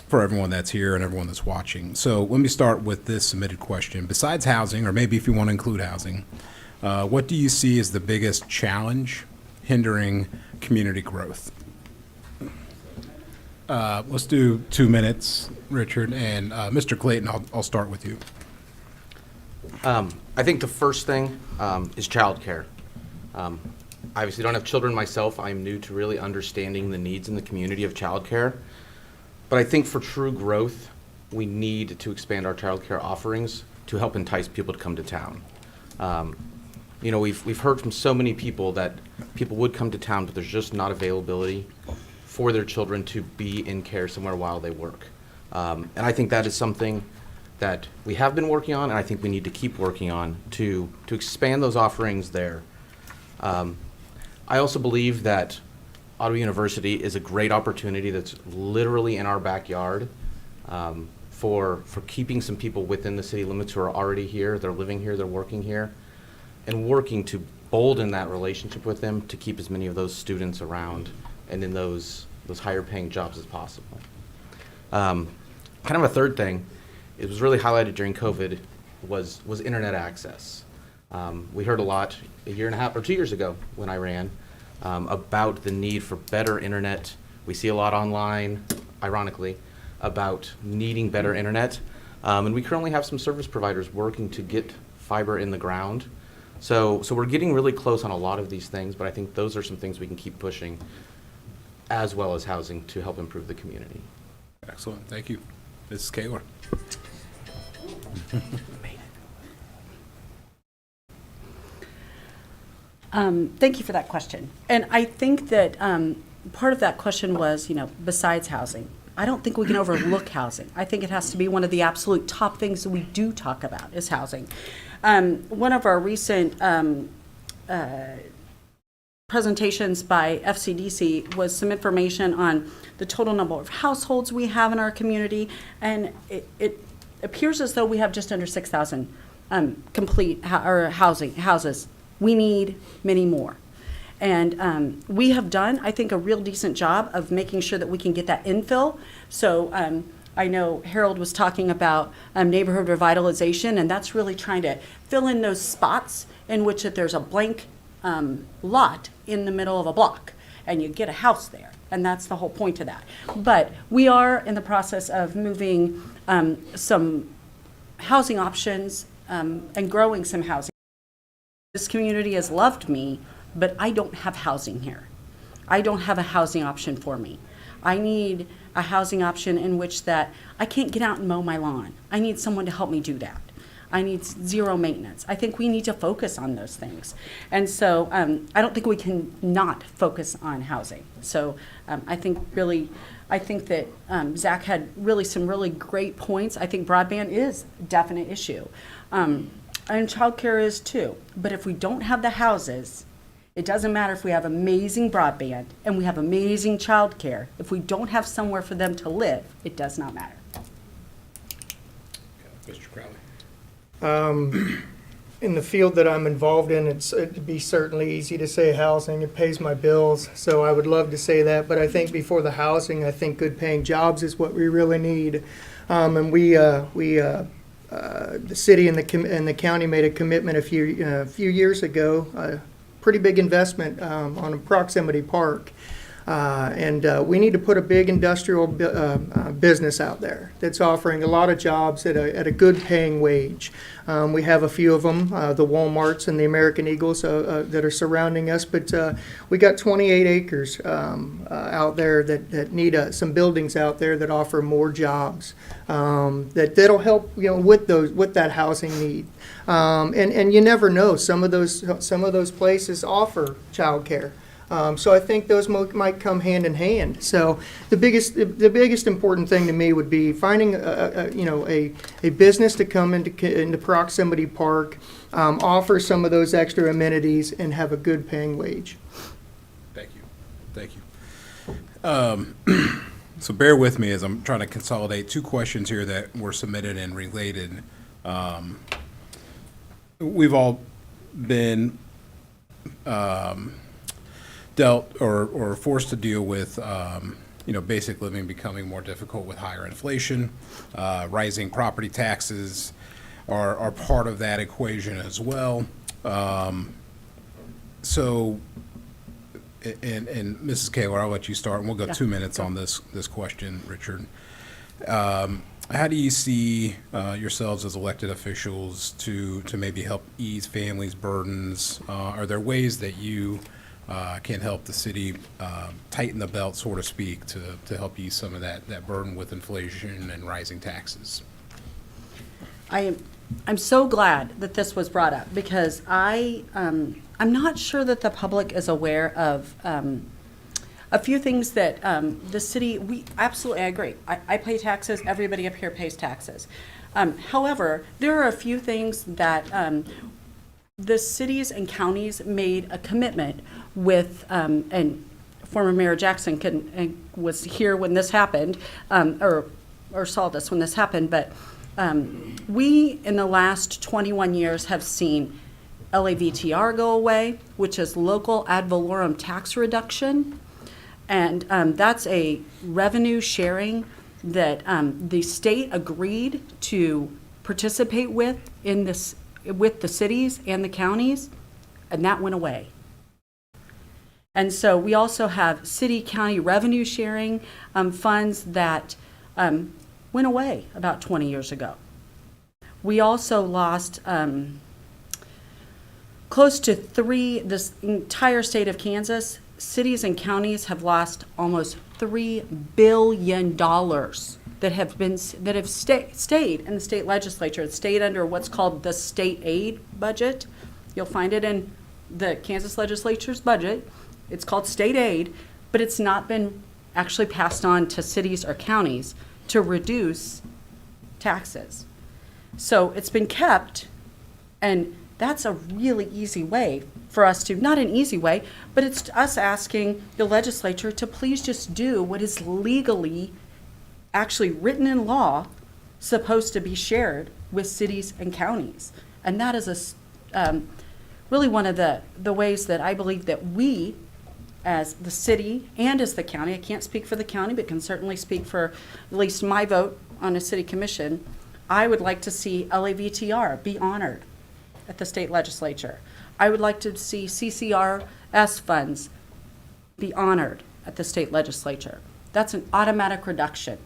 for everyone that's here and everyone that's watching. So let me start with this submitted question. Besides housing, or maybe if you want to include housing, what do you see as the biggest challenge hindering community growth? Let's do 2 minutes, Richard, and Mr. Clayton, I'll start with you. I think the first thing is childcare. Obviously, don't have children myself. I'm new to really understanding the needs in the community of childcare. But I think for true growth, we need to expand our childcare offerings to help entice people to come to town. You know, we've heard from so many people that people would come to town, but there's just not availability for their children to be in care somewhere while they work. And I think that is something that we have been working on, and I think we need to keep working on to expand those offerings there. I also believe that Ottawa University is a great opportunity that's literally in our backyard for keeping some people within the city limits who are already here, they're living here, they're working here, and working to bolden that relationship with them to keep as many of those students around and in those higher paying jobs as possible. Kind of a third thing, it was really highlighted during COVID, was internet access. We heard a lot a year and a half or 2 years ago when I ran about the need for better internet. We see a lot online, ironically, about needing better internet. And we currently have some service providers working to get fiber in the ground. So we're getting really close on a lot of these things, but I think those are some things we can keep pushing, as well as housing, to help improve the community. Excellent, thank you. Mrs. Kaler. Thank you for that question. And I think that part of that question was, besides housing, I don't think we can overlook housing. I think it has to be one of the absolute top things that we do talk about is housing. One of our recent presentations by FCDC was some information on the total number of households we have in our community, and it appears as though we have just under 6,000 complete houses. We need many more. And we have done, I think, a real decent job of making sure that we can get that infill. So I know Harold was talking about neighborhood revitalization, and that's really trying to fill in those spots in which if there's a blank lot in the middle of a block, and you get a house there. And that's the whole point of that. But we are in the process of moving some housing options and growing some housing. This community has loved me, but I don't have housing here. I don't have a housing option for me. I need a housing option in which that I can't get out and mow my lawn. I need someone to help me do that. I need zero maintenance. I think we need to focus on those things. And so I don't think we can not focus on housing. So I think that Zach had really some really great points. I think broadband is a definite issue. And childcare is too. But if we don't have the houses, it doesn't matter if we have amazing broadband and we have amazing childcare. If we don't have somewhere for them to live, it does not matter. Mr. Crowley. In the field that I'm involved in, it'd be certainly easy to say housing. It pays my bills, so I would love to say that. But I think before the housing, I think good paying jobs is what we really need. And the city and the county made a commitment a few years ago, a pretty big investment on a proximity park. And we need to put a big industrial business out there that's offering a lot of jobs at a good paying wage. We have a few of them, the Walmarts and the American Eagles that are surrounding us, but we got 28 acres out there that need some buildings out there that offer more jobs that'll help with that housing need. And you never know, some of those places offer childcare. So I think those might come hand in hand. So the biggest important thing to me would be finding a business to come into Proximity Park, offer some of those extra amenities, and have a good paying wage. Thank you. So bear with me as I'm trying to consolidate two questions here that were submitted and related. We've all been dealt or forced to deal with basic living becoming more difficult with higher inflation, rising property taxes are part of that equation as well. So, and Mrs. Kaler, I'll let you start, and we'll go Yeah. 2 minutes on this question, Richard. How do you see yourselves as elected officials to maybe help ease families' burdens? Are there ways that you can help the city tighten the belt, so to speak, to help ease some of that burden with inflation and rising taxes? I'm so glad that this was brought up, because I'm not sure that the public is aware of a few things that the city, we absolutely, I agree. I pay taxes, everybody up here pays taxes. However, there are a few things that the cities and counties made a commitment with, and former Mayor Jackson was here when this happened, or saw this when this happened, but we, in the last 21 years, have seen LAVTR go away, which is local ad valorem tax reduction. And that's a revenue sharing that the state agreed to participate with in this, with the cities and the counties, and that went away. And so we also have city-county revenue sharing funds that went away about 20 years ago. We also lost close to this entire state of Kansas, cities and counties have lost almost $3 billion that have stayed in the state legislature. It stayed under what's called the state aid budget. You'll find it in the Kansas legislature's budget. It's called state aid, but it's not been actually passed on to cities or counties to reduce taxes. So it's been kept, and that's a really easy way for us to, not an easy way, but it's us asking the legislature to please just do what is legally, actually written in law, supposed to be shared with cities and counties. And that is really one of the ways that I believe that we, as the city and as the county, I can't speak for the county, but can certainly speak for at least my vote on a city commission, I would like to see LAVTR be honored at the state legislature. I would like to see CCRS funds be honored at the state legislature. That's an automatic reduction,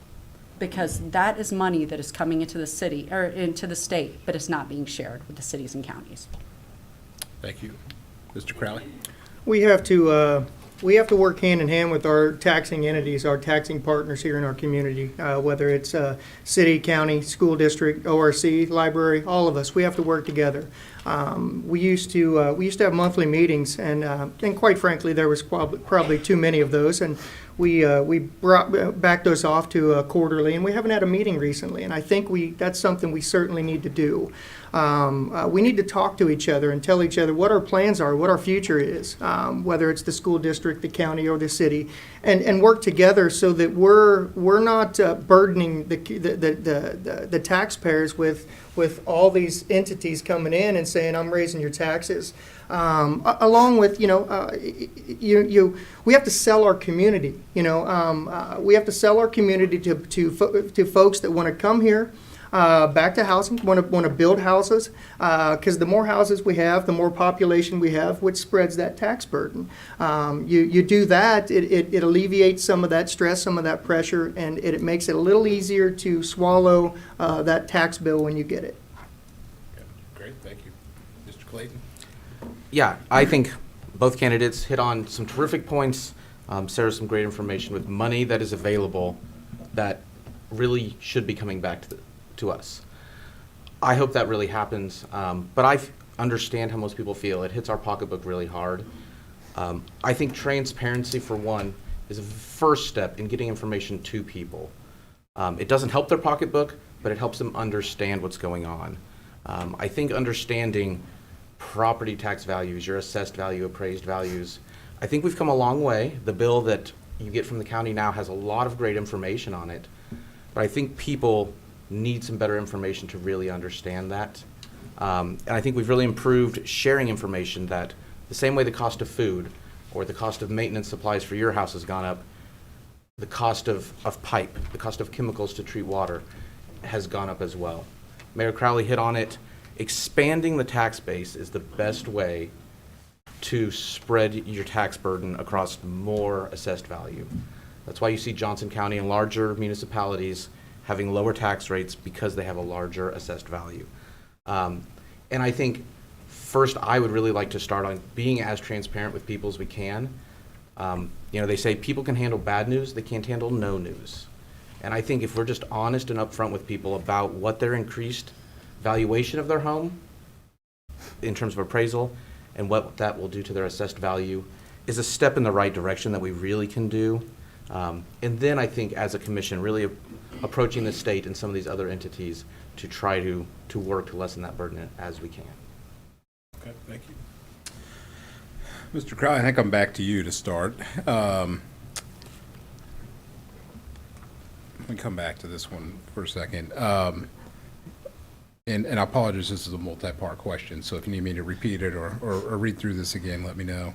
because that is money that is coming into the city or into the state, but it's not being shared with the cities and counties. Thank you. Mr. Crowley? We have to work hand in hand with our taxing entities, our taxing partners here in our community, whether it's city, county, school district, ORC, library, all of us. We have to work together. We used to have monthly meetings, and quite frankly, there was probably too many of those, and we brought back those off to quarterly, and we haven't had a meeting recently, and I think that's something we certainly need to do. We need to talk to each other and tell each other what our plans are, what our future is, whether it's the school district, the county, or the city, and work together so that we're not burdening the taxpayers with all these entities coming in and saying, I'm raising your taxes. Along with, we have to sell our community. We have to sell our community to folks that want to come here. Back to housing, want to build houses, because the more houses we have, the more population we have, which spreads that tax burden. You do that, it alleviates some of that stress, some of that pressure, and it makes it a little easier to swallow that tax bill when you get it. Okay, great, thank you. Mr. Clayton? Yeah, I think both candidates hit on some terrific points. Sarah, some great information with money that is available that really should be coming back to us. I hope that really happens, but I understand how most people feel. It hits our pocketbook really hard. I think transparency, for one, is a first step in getting information to people. It doesn't help their pocketbook, but it helps them understand what's going on. I think understanding property tax values, your assessed value, appraised values, I think we've come a long way. The bill that you get from the county now has a lot of great information on it, but I think people need some better information to really understand that. And I think we've really improved sharing information that the same way the cost of food or the cost of maintenance supplies for your house has gone up, the cost of pipe, the cost of chemicals to treat water has gone up as well. Mayor Crowley hit on it. Expanding the tax base is the best way to spread your tax burden across more assessed value. That's why you see Johnson County and larger municipalities having lower tax rates, because they have a larger assessed value. And I think first I would really like to start on being as transparent with people as we can. They say people can handle bad news, they can't handle no news. And I think if we're just honest and upfront with people about what their increased valuation of their home in terms of appraisal and what that will do to their assessed value is a step in the right direction that we really can do. And then I think as a commission, really approaching the state and some of these other entities to try to work to lessen that burden as we can. Okay, thank you. Mr. Crowley, I think I'm back to you to start. Let me come back to this one for a second. And I apologize, this is a multi-part question, so if you need me to repeat it or read through this again, let me know.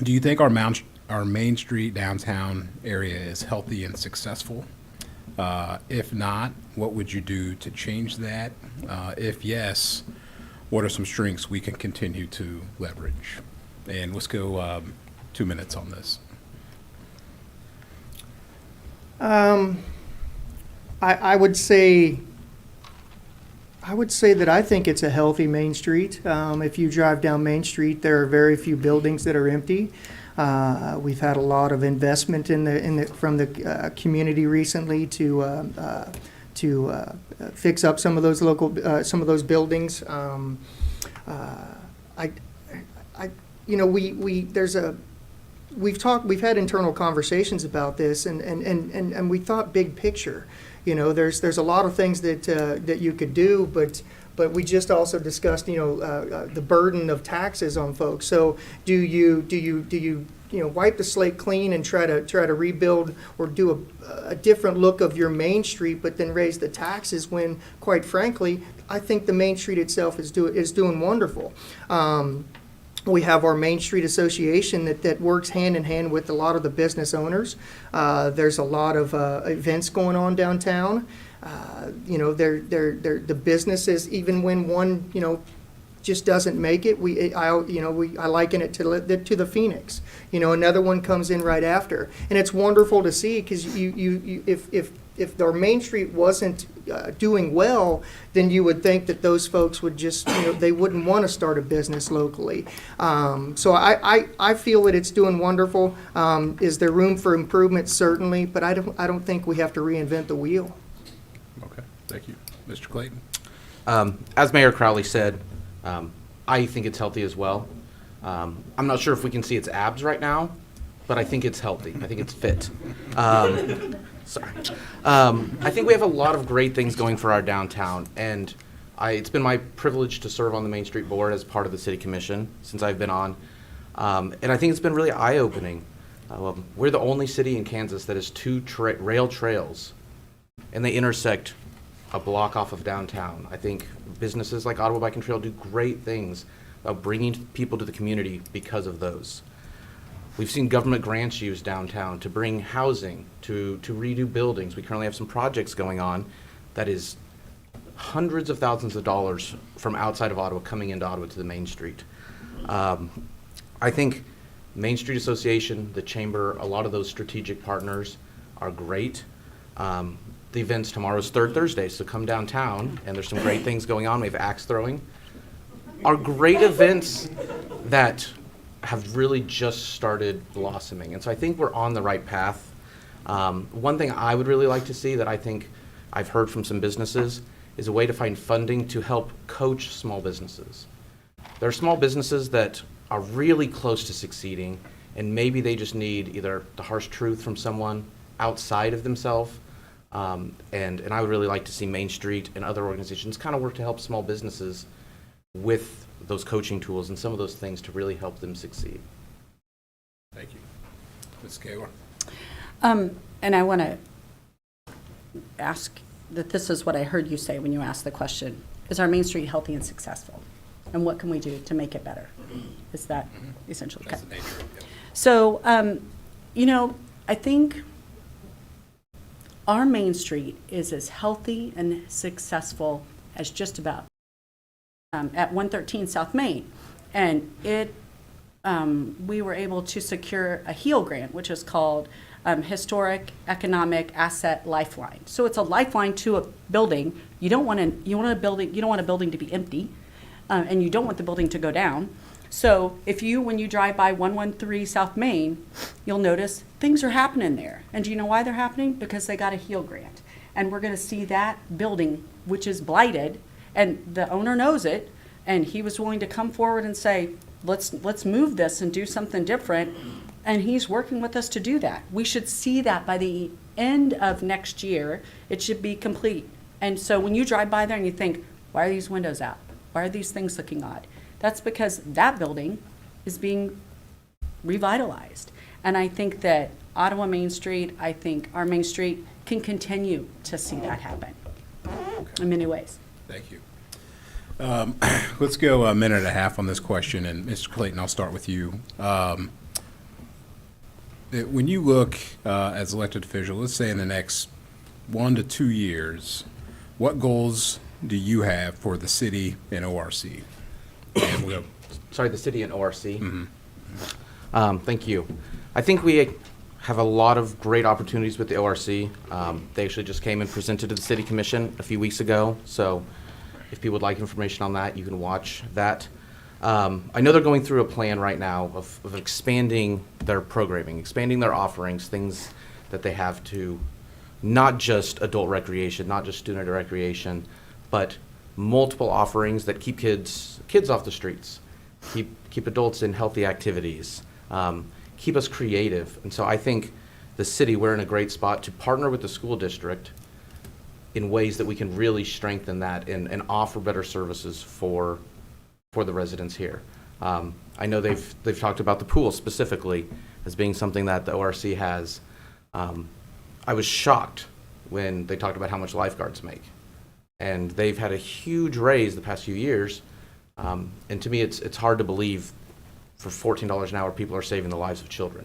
Do you think our Main Street downtown area is healthy and successful? If not, what would you do to change that? If yes, what are some strengths we can continue to leverage? And let's go 2 minutes on this. I would say that I think it's a healthy Main Street. If you drive down Main Street, there are very few buildings that are empty. We've had a lot of investment from the community recently to fix up some of those buildings. We've had internal conversations about this, and we thought big picture. There's a lot of things that you could do, but we just also discussed, the burden of taxes on folks. So do you wipe the slate clean and try to rebuild or do a different look of your Main Street, but then raise the taxes when, quite frankly, I think the Main Street itself is doing wonderful. We have our Main Street Association that works hand in hand with a lot of the business owners. There's a lot of events going on downtown. The businesses, even when one, just doesn't make it, I liken it to the Phoenix. Another one comes in right after, and it's wonderful to see, because if our Main Street wasn't doing well, then you would think that those folks would just, they wouldn't want to start a business locally. So I feel that it's doing wonderful. Is there room for improvement? Certainly, but I don't think we have to reinvent the wheel. Okay, thank you. Mr. Clayton? As Mayor Crowley said, I think it's healthy as well. I'm not sure if we can see its abs right now, but I think it's healthy. I think it's fit. Sorry. I think we have a lot of great things going for our downtown, and it's been my privilege to serve on the Main Street Board as part of the City Commission since I've been on, and I think it's been really eye-opening. We're the only city in Kansas that has two rail trails, and they intersect a block off of downtown. I think businesses like Ottawa Bike and Trail do great things about bringing people to the community because of those. We've seen government grants used downtown to bring housing, to redo buildings. We currently have some projects going on that is hundreds of thousands of dollars from outside of Ottawa coming into Ottawa to the Main Street. I think Main Street Association, the Chamber, a lot of those strategic partners are great. The event's tomorrow's Third Thursday, so come downtown, and there's some great things going on. We have axe throwing. Are great events that have really just started blossoming, and so I think we're on the right path. One thing I would really like to see that I think I've heard from some businesses is a way to find funding to help coach small businesses. There are small businesses that are really close to succeeding, and maybe they just need either the harsh truth from someone outside of themselves, and I would really like to see Main Street and other organizations kind of work to help small businesses with those coaching tools and some of those things to really help them succeed. Thank you. Ms. Kaler? And I want to ask that this is what I heard you say when you asked the question. Is our Main Street healthy and successful? And what can we do to make it better? Is that essentially? That's the nature of it. So, I think our Main Street is as healthy and successful as just about at 113 South Main. And we were able to secure a HEAL grant, which is called Historic Economic Asset Lifeline. So it's a lifeline to a building. You don't want a building to be empty, and you don't want the building to go down. So when you drive by 113 South Main, you'll notice things are happening there. And do you know why they're happening? Because they got a HEAL grant. And we're going to see that building, which is blighted, and the owner knows it, and he was willing to come forward and say, let's move this and do something different. And he's working with us to do that. We should see that by the end of next year. It should be complete. And so when you drive by there and you think, why are these windows out? Why are these things looking odd? That's because that building is being revitalized. And I think that Ottawa Main Street, I think our Main Street can continue to see that happen in many ways. Thank you. Let's go a minute and a half on this question, and Mr. Clayton, I'll start with you. When you look as elected official, let's say in the next 1 to 2 years, what goals do you have for the city and ORC? And we'll go. Sorry, the city and ORC. Thank you. I think we have a lot of great opportunities with the ORC. They actually just came and presented to the City Commission a few weeks ago. So if people would like information on that, you can watch that. I know they're going through a plan right now of expanding their programming, expanding their offerings, things that they have to, not just adult recreation, not just student recreation, but multiple offerings that keep kids off the streets, keep adults in healthy activities, keep us creative. And so I think the city, we're in a great spot to partner with the school district in ways that we can really strengthen that and offer better services for the residents here. I know they've talked about the pool specifically as being something that the ORC has. I was shocked when they talked about how much lifeguards make. And they've had a huge raise the past few years. And to me, it's hard to believe for $14 an hour, people are saving the lives of children.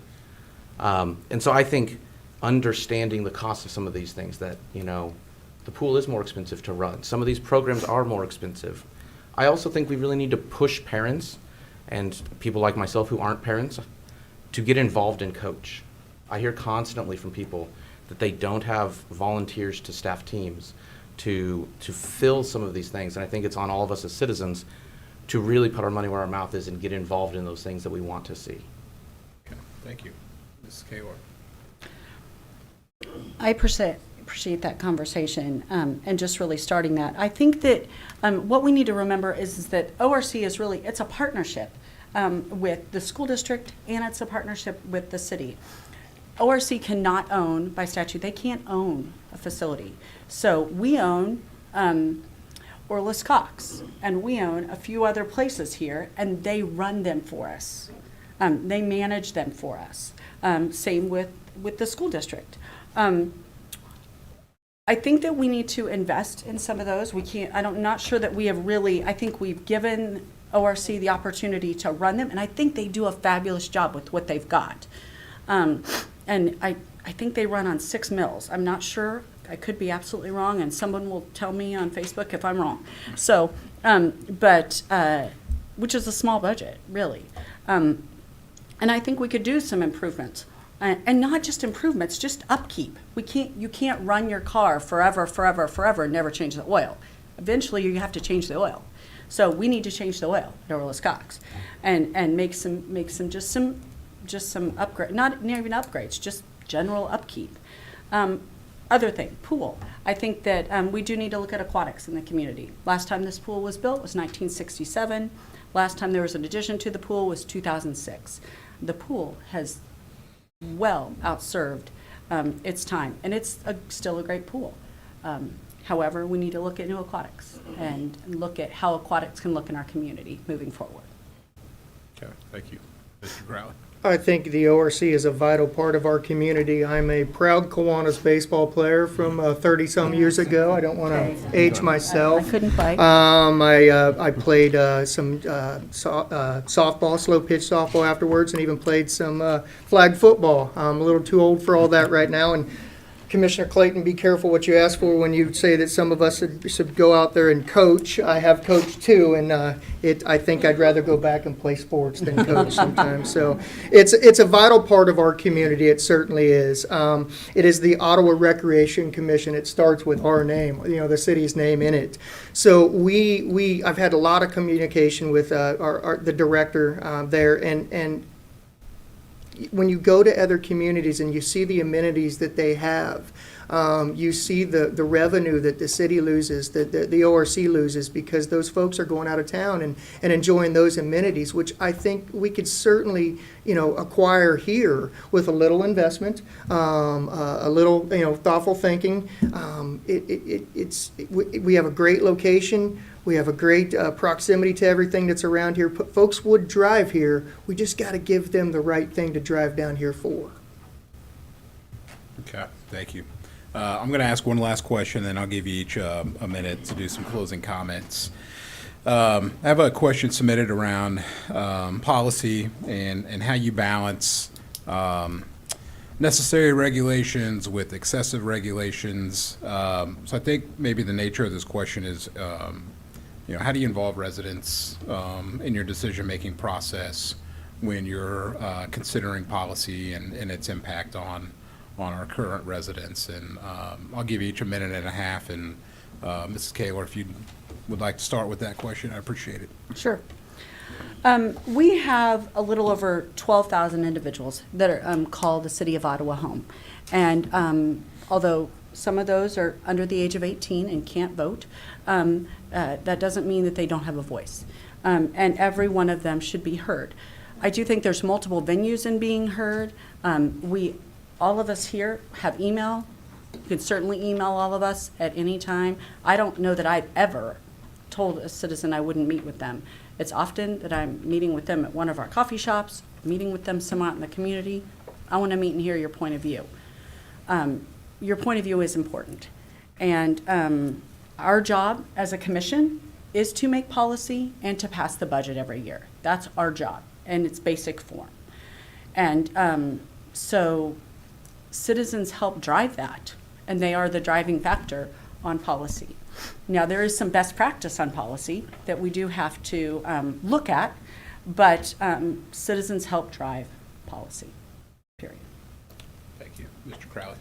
And so I think understanding the cost of some of these things, that, the pool is more expensive to run. Some of these programs are more expensive. I also think we really need to push parents and people like myself who aren't parents to get involved and coach. I hear constantly from people that they don't have volunteers to staff teams to fill some of these things. And I think it's on all of us as citizens to really put our money where our mouth is and get involved in those things that we want to see. Okay, thank you. Mrs. Kaler. I appreciate that conversation and just really starting that. I think that what we need to remember is that ORC is really, it's a partnership with the school district, and it's a partnership with the city. ORC cannot own, by statute, they can't own a facility. So we own Orlis Cox, and we own a few other places here, and they run them for us. They manage them for us. Same with the school district. I think that we need to invest in some of those. I'm not sure that we have really, I think we've given ORC the opportunity to run them, and I think they do a fabulous job with what they've got. And I think they run on 6 mills. I'm not sure. I could be absolutely wrong, and someone will tell me on Facebook if I'm wrong. So, which is a small budget, really. And I think we could do some improvements. And not just improvements, just upkeep. You can't run your car forever, and never change the oil. Eventually, you have to change the oil. So we need to change the oil at Orlis Cox, and make some just some upgrade, not even upgrades, just general upkeep. Other thing, pool. I think that we do need to look at aquatics in the community. Last time this pool was built was 1967. Last time there was an addition to the pool was 2006. The pool has well outserved its time, and it's still a great pool. However, we need to look at new aquatics and look at how aquatics can look in our community moving forward. Okay, thank you. Mr. Crowley. I think the ORC is a vital part of our community. I'm a proud Kiwanis baseball player from 30-some years ago. I don't want to age myself. I couldn't play. I played some softball, slow pitch softball afterwards, and even played some flag football. I'm a little too old for all that right now. And Commissioner Clayton, be careful what you ask for when you say that some of us should go out there and coach. I have coached too, and I think I'd rather go back and play sports than coach sometimes. So it's a vital part of our community. It certainly is. It is the Ottawa Recreation Commission. It starts with our name, the city's name in it. So I've had a lot of communication with the director there, and when you go to other communities and you see the amenities that they have, you see the revenue that the city loses, that the ORC loses, because those folks are going out of town and enjoying those amenities, which I think we could certainly, acquire here with a little investment, a little, thoughtful thinking. We have a great location. We have a great proximity to everything that's around here. Folks would drive here. We just got to give them the right thing to drive down here for. Okay, thank you. I'm going to ask one last question, then I'll give you each a minute to do some closing comments. I have a question submitted around policy and how you balance necessary regulations with excessive regulations. So I think maybe the nature of this question is, how do you involve residents in your decision-making process when you're considering policy and its impact on our current residents? And I'll give you each a minute and a half, and Mrs. Kaler, if you would like to start with that question, I appreciate it. Sure. We have a little over 12,000 individuals that are call the City of Ottawa home. And although some of those are under the age of 18 and can't vote, that doesn't mean that they don't have a voice. And every one of them should be heard. I do think there's multiple venues in being heard. All of us here have email. You can certainly email all of us at any time. I don't know that I've ever told a citizen I wouldn't meet with them. It's often that I'm meeting with them at one of our coffee shops, meeting with them somewhere out in the community. I want to meet and hear your point of view. Your point of view is important. And our job as a commission is to make policy and to pass the budget every year. That's our job in its basic form. And so citizens help drive that, and they are the driving factor on policy. Now, there is some best practice on policy that we do have to look at, but citizens help drive policy, period. Thank you. Mr. Crowley.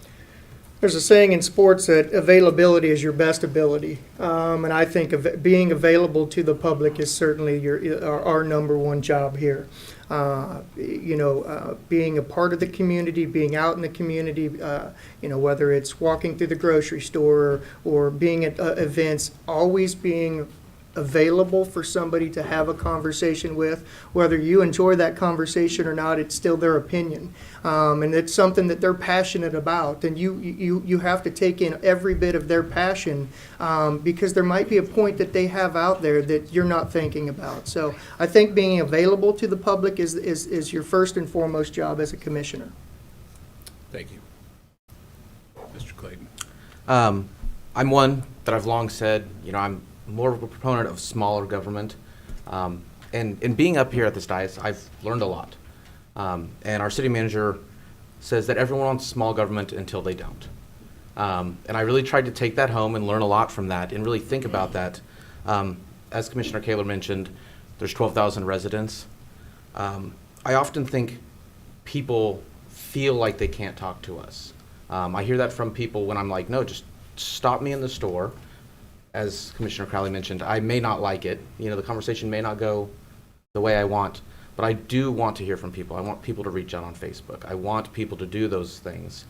There's a saying in sports that availability is your best ability. And I think being available to the public is certainly our number one job here. Being a part of the community, being out in the community, whether it's walking through the grocery store or being at events, always being available for somebody to have a conversation with. Whether you enjoy that conversation or not, it's still their opinion. And it's something that they're passionate about. And you have to take in every bit of their passion because there might be a point that they have out there that you're not thinking about. So I think being available to the public is your first and foremost job as a commissioner. Thank you. Mr. Clayton. I'm one that I've long said, I'm more of a proponent of smaller government. And in being up here at this dais, I've learned a lot. And our city manager says that everyone wants small government until they don't. And I really tried to take that home and learn a lot from that and really think about that. As Commissioner Kaler mentioned, there's 12,000 residents. I often think people feel like they can't talk to us. I hear that from people when I'm like, no, just stop me in the store. As Commissioner Crowley mentioned, I may not like it. The conversation may not go the way I want, but I do want to hear from people. I want people to reach out on Facebook. I want people to do those things.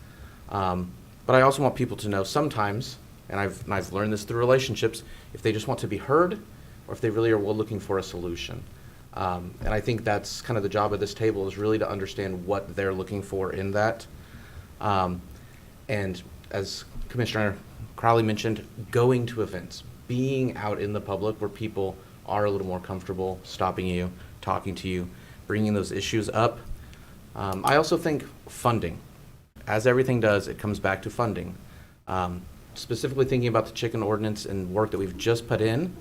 But I also want people to know sometimes, and I've learned this through relationships, if they just want to be heard or if they really are looking for a solution. And I think that's kind of the job of this table, is really to understand what they're looking for in that. And as Commissioner Crowley mentioned, going to events, being out in the public where people are a little more comfortable stopping you, talking to you, bringing those issues up. I also think funding. As everything does, it comes back to funding. Specifically thinking about the chicken ordinance and work that we've just put in,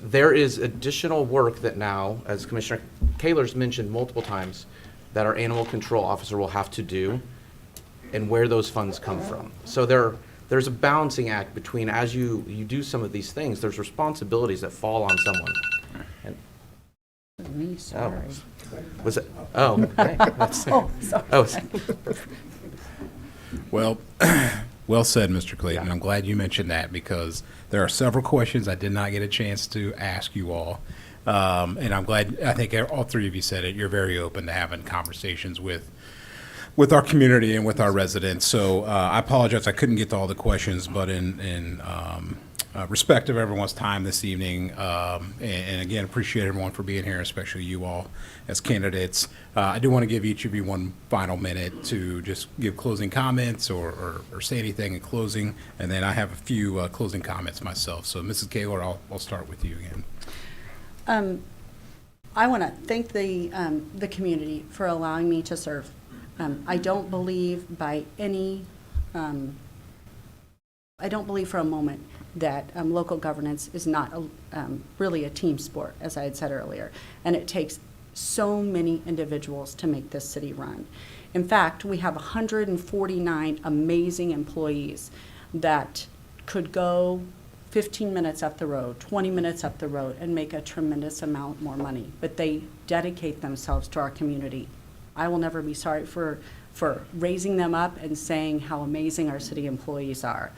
there is additional work that now, as Commissioner Kaler's mentioned multiple times, that our animal control officer will have to do and where those funds come from. So there's a balancing act between, as you do some of these things, there's responsibilities that fall on someone. And, Me, sorry. was it? Oh, okay. That's- Oh, sorry. oh, Well, well said, Mr. Clayton. I'm glad you mentioned that because there are several questions I did not get a chance to ask you all. And I'm glad, I think all three of you said it, you're very open to having conversations with our community and with our residents. So I apologize, I couldn't get to all the questions, but in respect of everyone's time this evening, and again, appreciate everyone for being here, especially you all as candidates. I do want to give each of you one final minute to just give closing comments or say anything in closing, and then I have a few closing comments myself. So Mrs. Kaler, I'll start with you again. I want to thank the community for allowing me to serve. I don't believe by any, I don't believe for a moment that local governance is not really a team sport, as I had said earlier, and it takes so many individuals to make this city run. In fact, we have 149 amazing employees that could go 15 minutes up the road, 20 minutes up the road, and make a tremendous amount more money. But they dedicate themselves to our community. I will never be sorry for raising them up and saying how amazing our city employees are.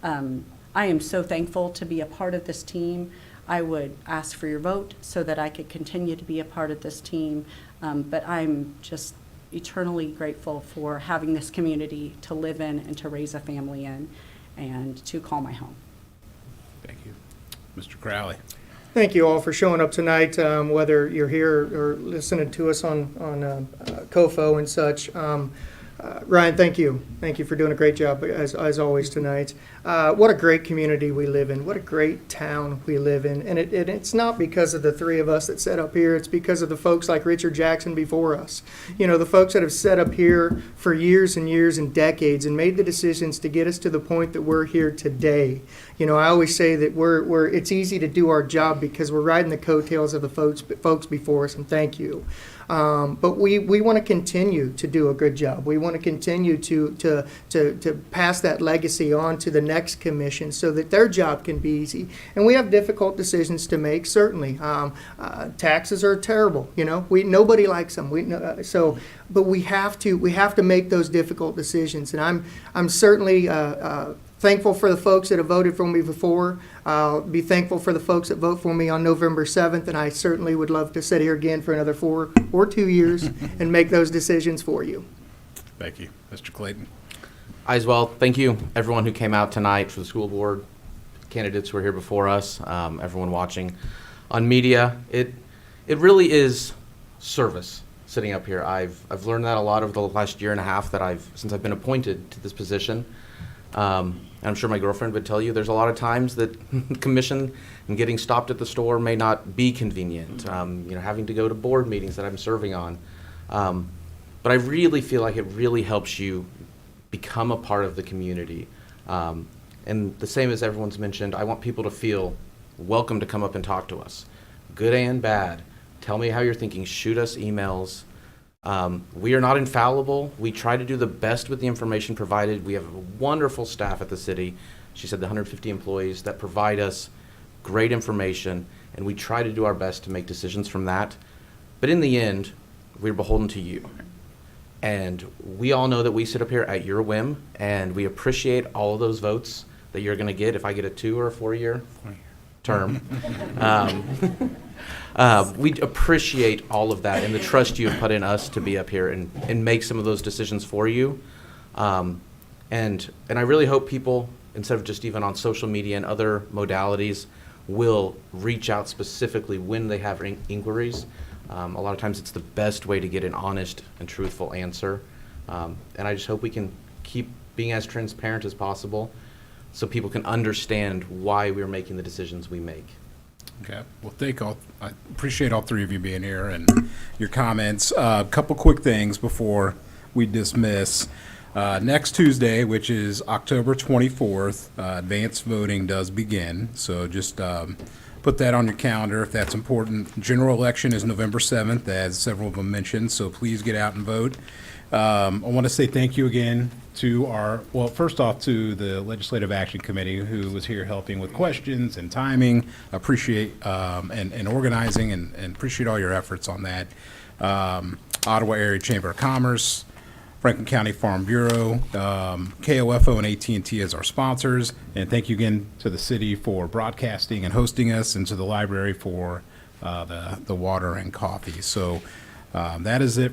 I am so thankful to be a part of this team. I would ask for your vote so that I could continue to be a part of this team. But I'm just eternally grateful for having this community to live in and to raise a family in and to call my home. Thank you. Mr. Crowley. Thank you all for showing up tonight, whether you're here or listening to us on COFO and such. Ryan, thank you. Thank you for doing a great job, as always, tonight. What a great community we live in. What a great town we live in. And it's not because of the three of us that set up here. It's because of the folks like Richard Jackson before us. You know, the folks that have set up here for years and years and decades and made the decisions to get us to the point that we're here today. You know, I always say that it's easy to do our job because we're riding the coattails of the folks before us, and thank you. But we want to continue to do a good job. We want to continue to pass that legacy on to the next commission so that their job can be easy. And we have difficult decisions to make, certainly. Taxes are terrible. You know, nobody likes them. But we have to make those difficult decisions. And I'm certainly thankful for the folks that have voted for me before. I'll be thankful for the folks that vote for me on November 7th, and I certainly would love to sit here again for another 4 or 2 years and make those decisions for you. Thank you. Mr. Clayton. I as well. Thank you, everyone who came out tonight for the school board, candidates who were here before us, everyone watching on media. It really is service sitting up here. I've learned that a lot over the last year and a half since I've been appointed to this position. And I'm sure my girlfriend would tell you there's a lot of times that commission and getting stopped at the store may not be convenient. You know, having to go to board meetings that I'm serving on. But I really feel like it really helps you become a part of the community. And the same as everyone's mentioned, I want people to feel welcome to come up and talk to us. Good and bad. Tell me how you're thinking. Shoot us emails. We are not infallible. We try to do the best with the information provided. We have a wonderful staff at the city. She said the 150 employees that provide us great information, and we try to do our best to make decisions from that. But in the end, we're beholden to you. And we all know that we sit up here at your whim, and we appreciate all of those votes that you're going to get if I get a 2 or a 4-year term. We appreciate all of that and the trust you have put in us to be up here and make some of those decisions for you. And I really hope people, instead of just even on social media and other modalities, will reach out specifically when they have inquiries. A lot of times it's the best way to get an honest and truthful answer. And I just hope we can keep being as transparent as possible so people can understand why we're making the decisions we make. Okay, well, I appreciate all three of you being here and your comments. A couple quick things before we dismiss. Next Tuesday, which is October 24th, advanced voting does begin, so just put that on your calendar if that's important. General election is November 7th, as several of them mentioned, so please get out and vote. I want to say thank you again to first off, to the Legislative Action Committee, who was here helping with questions and timing. Appreciate, and organizing, and appreciate all your efforts on that. Ottawa Area Chamber of Commerce, Franklin County Farm Bureau, KOFO, and AT&T as our sponsors. And thank you again to the city for broadcasting and hosting us, and to the library for the water and coffee. So that is it for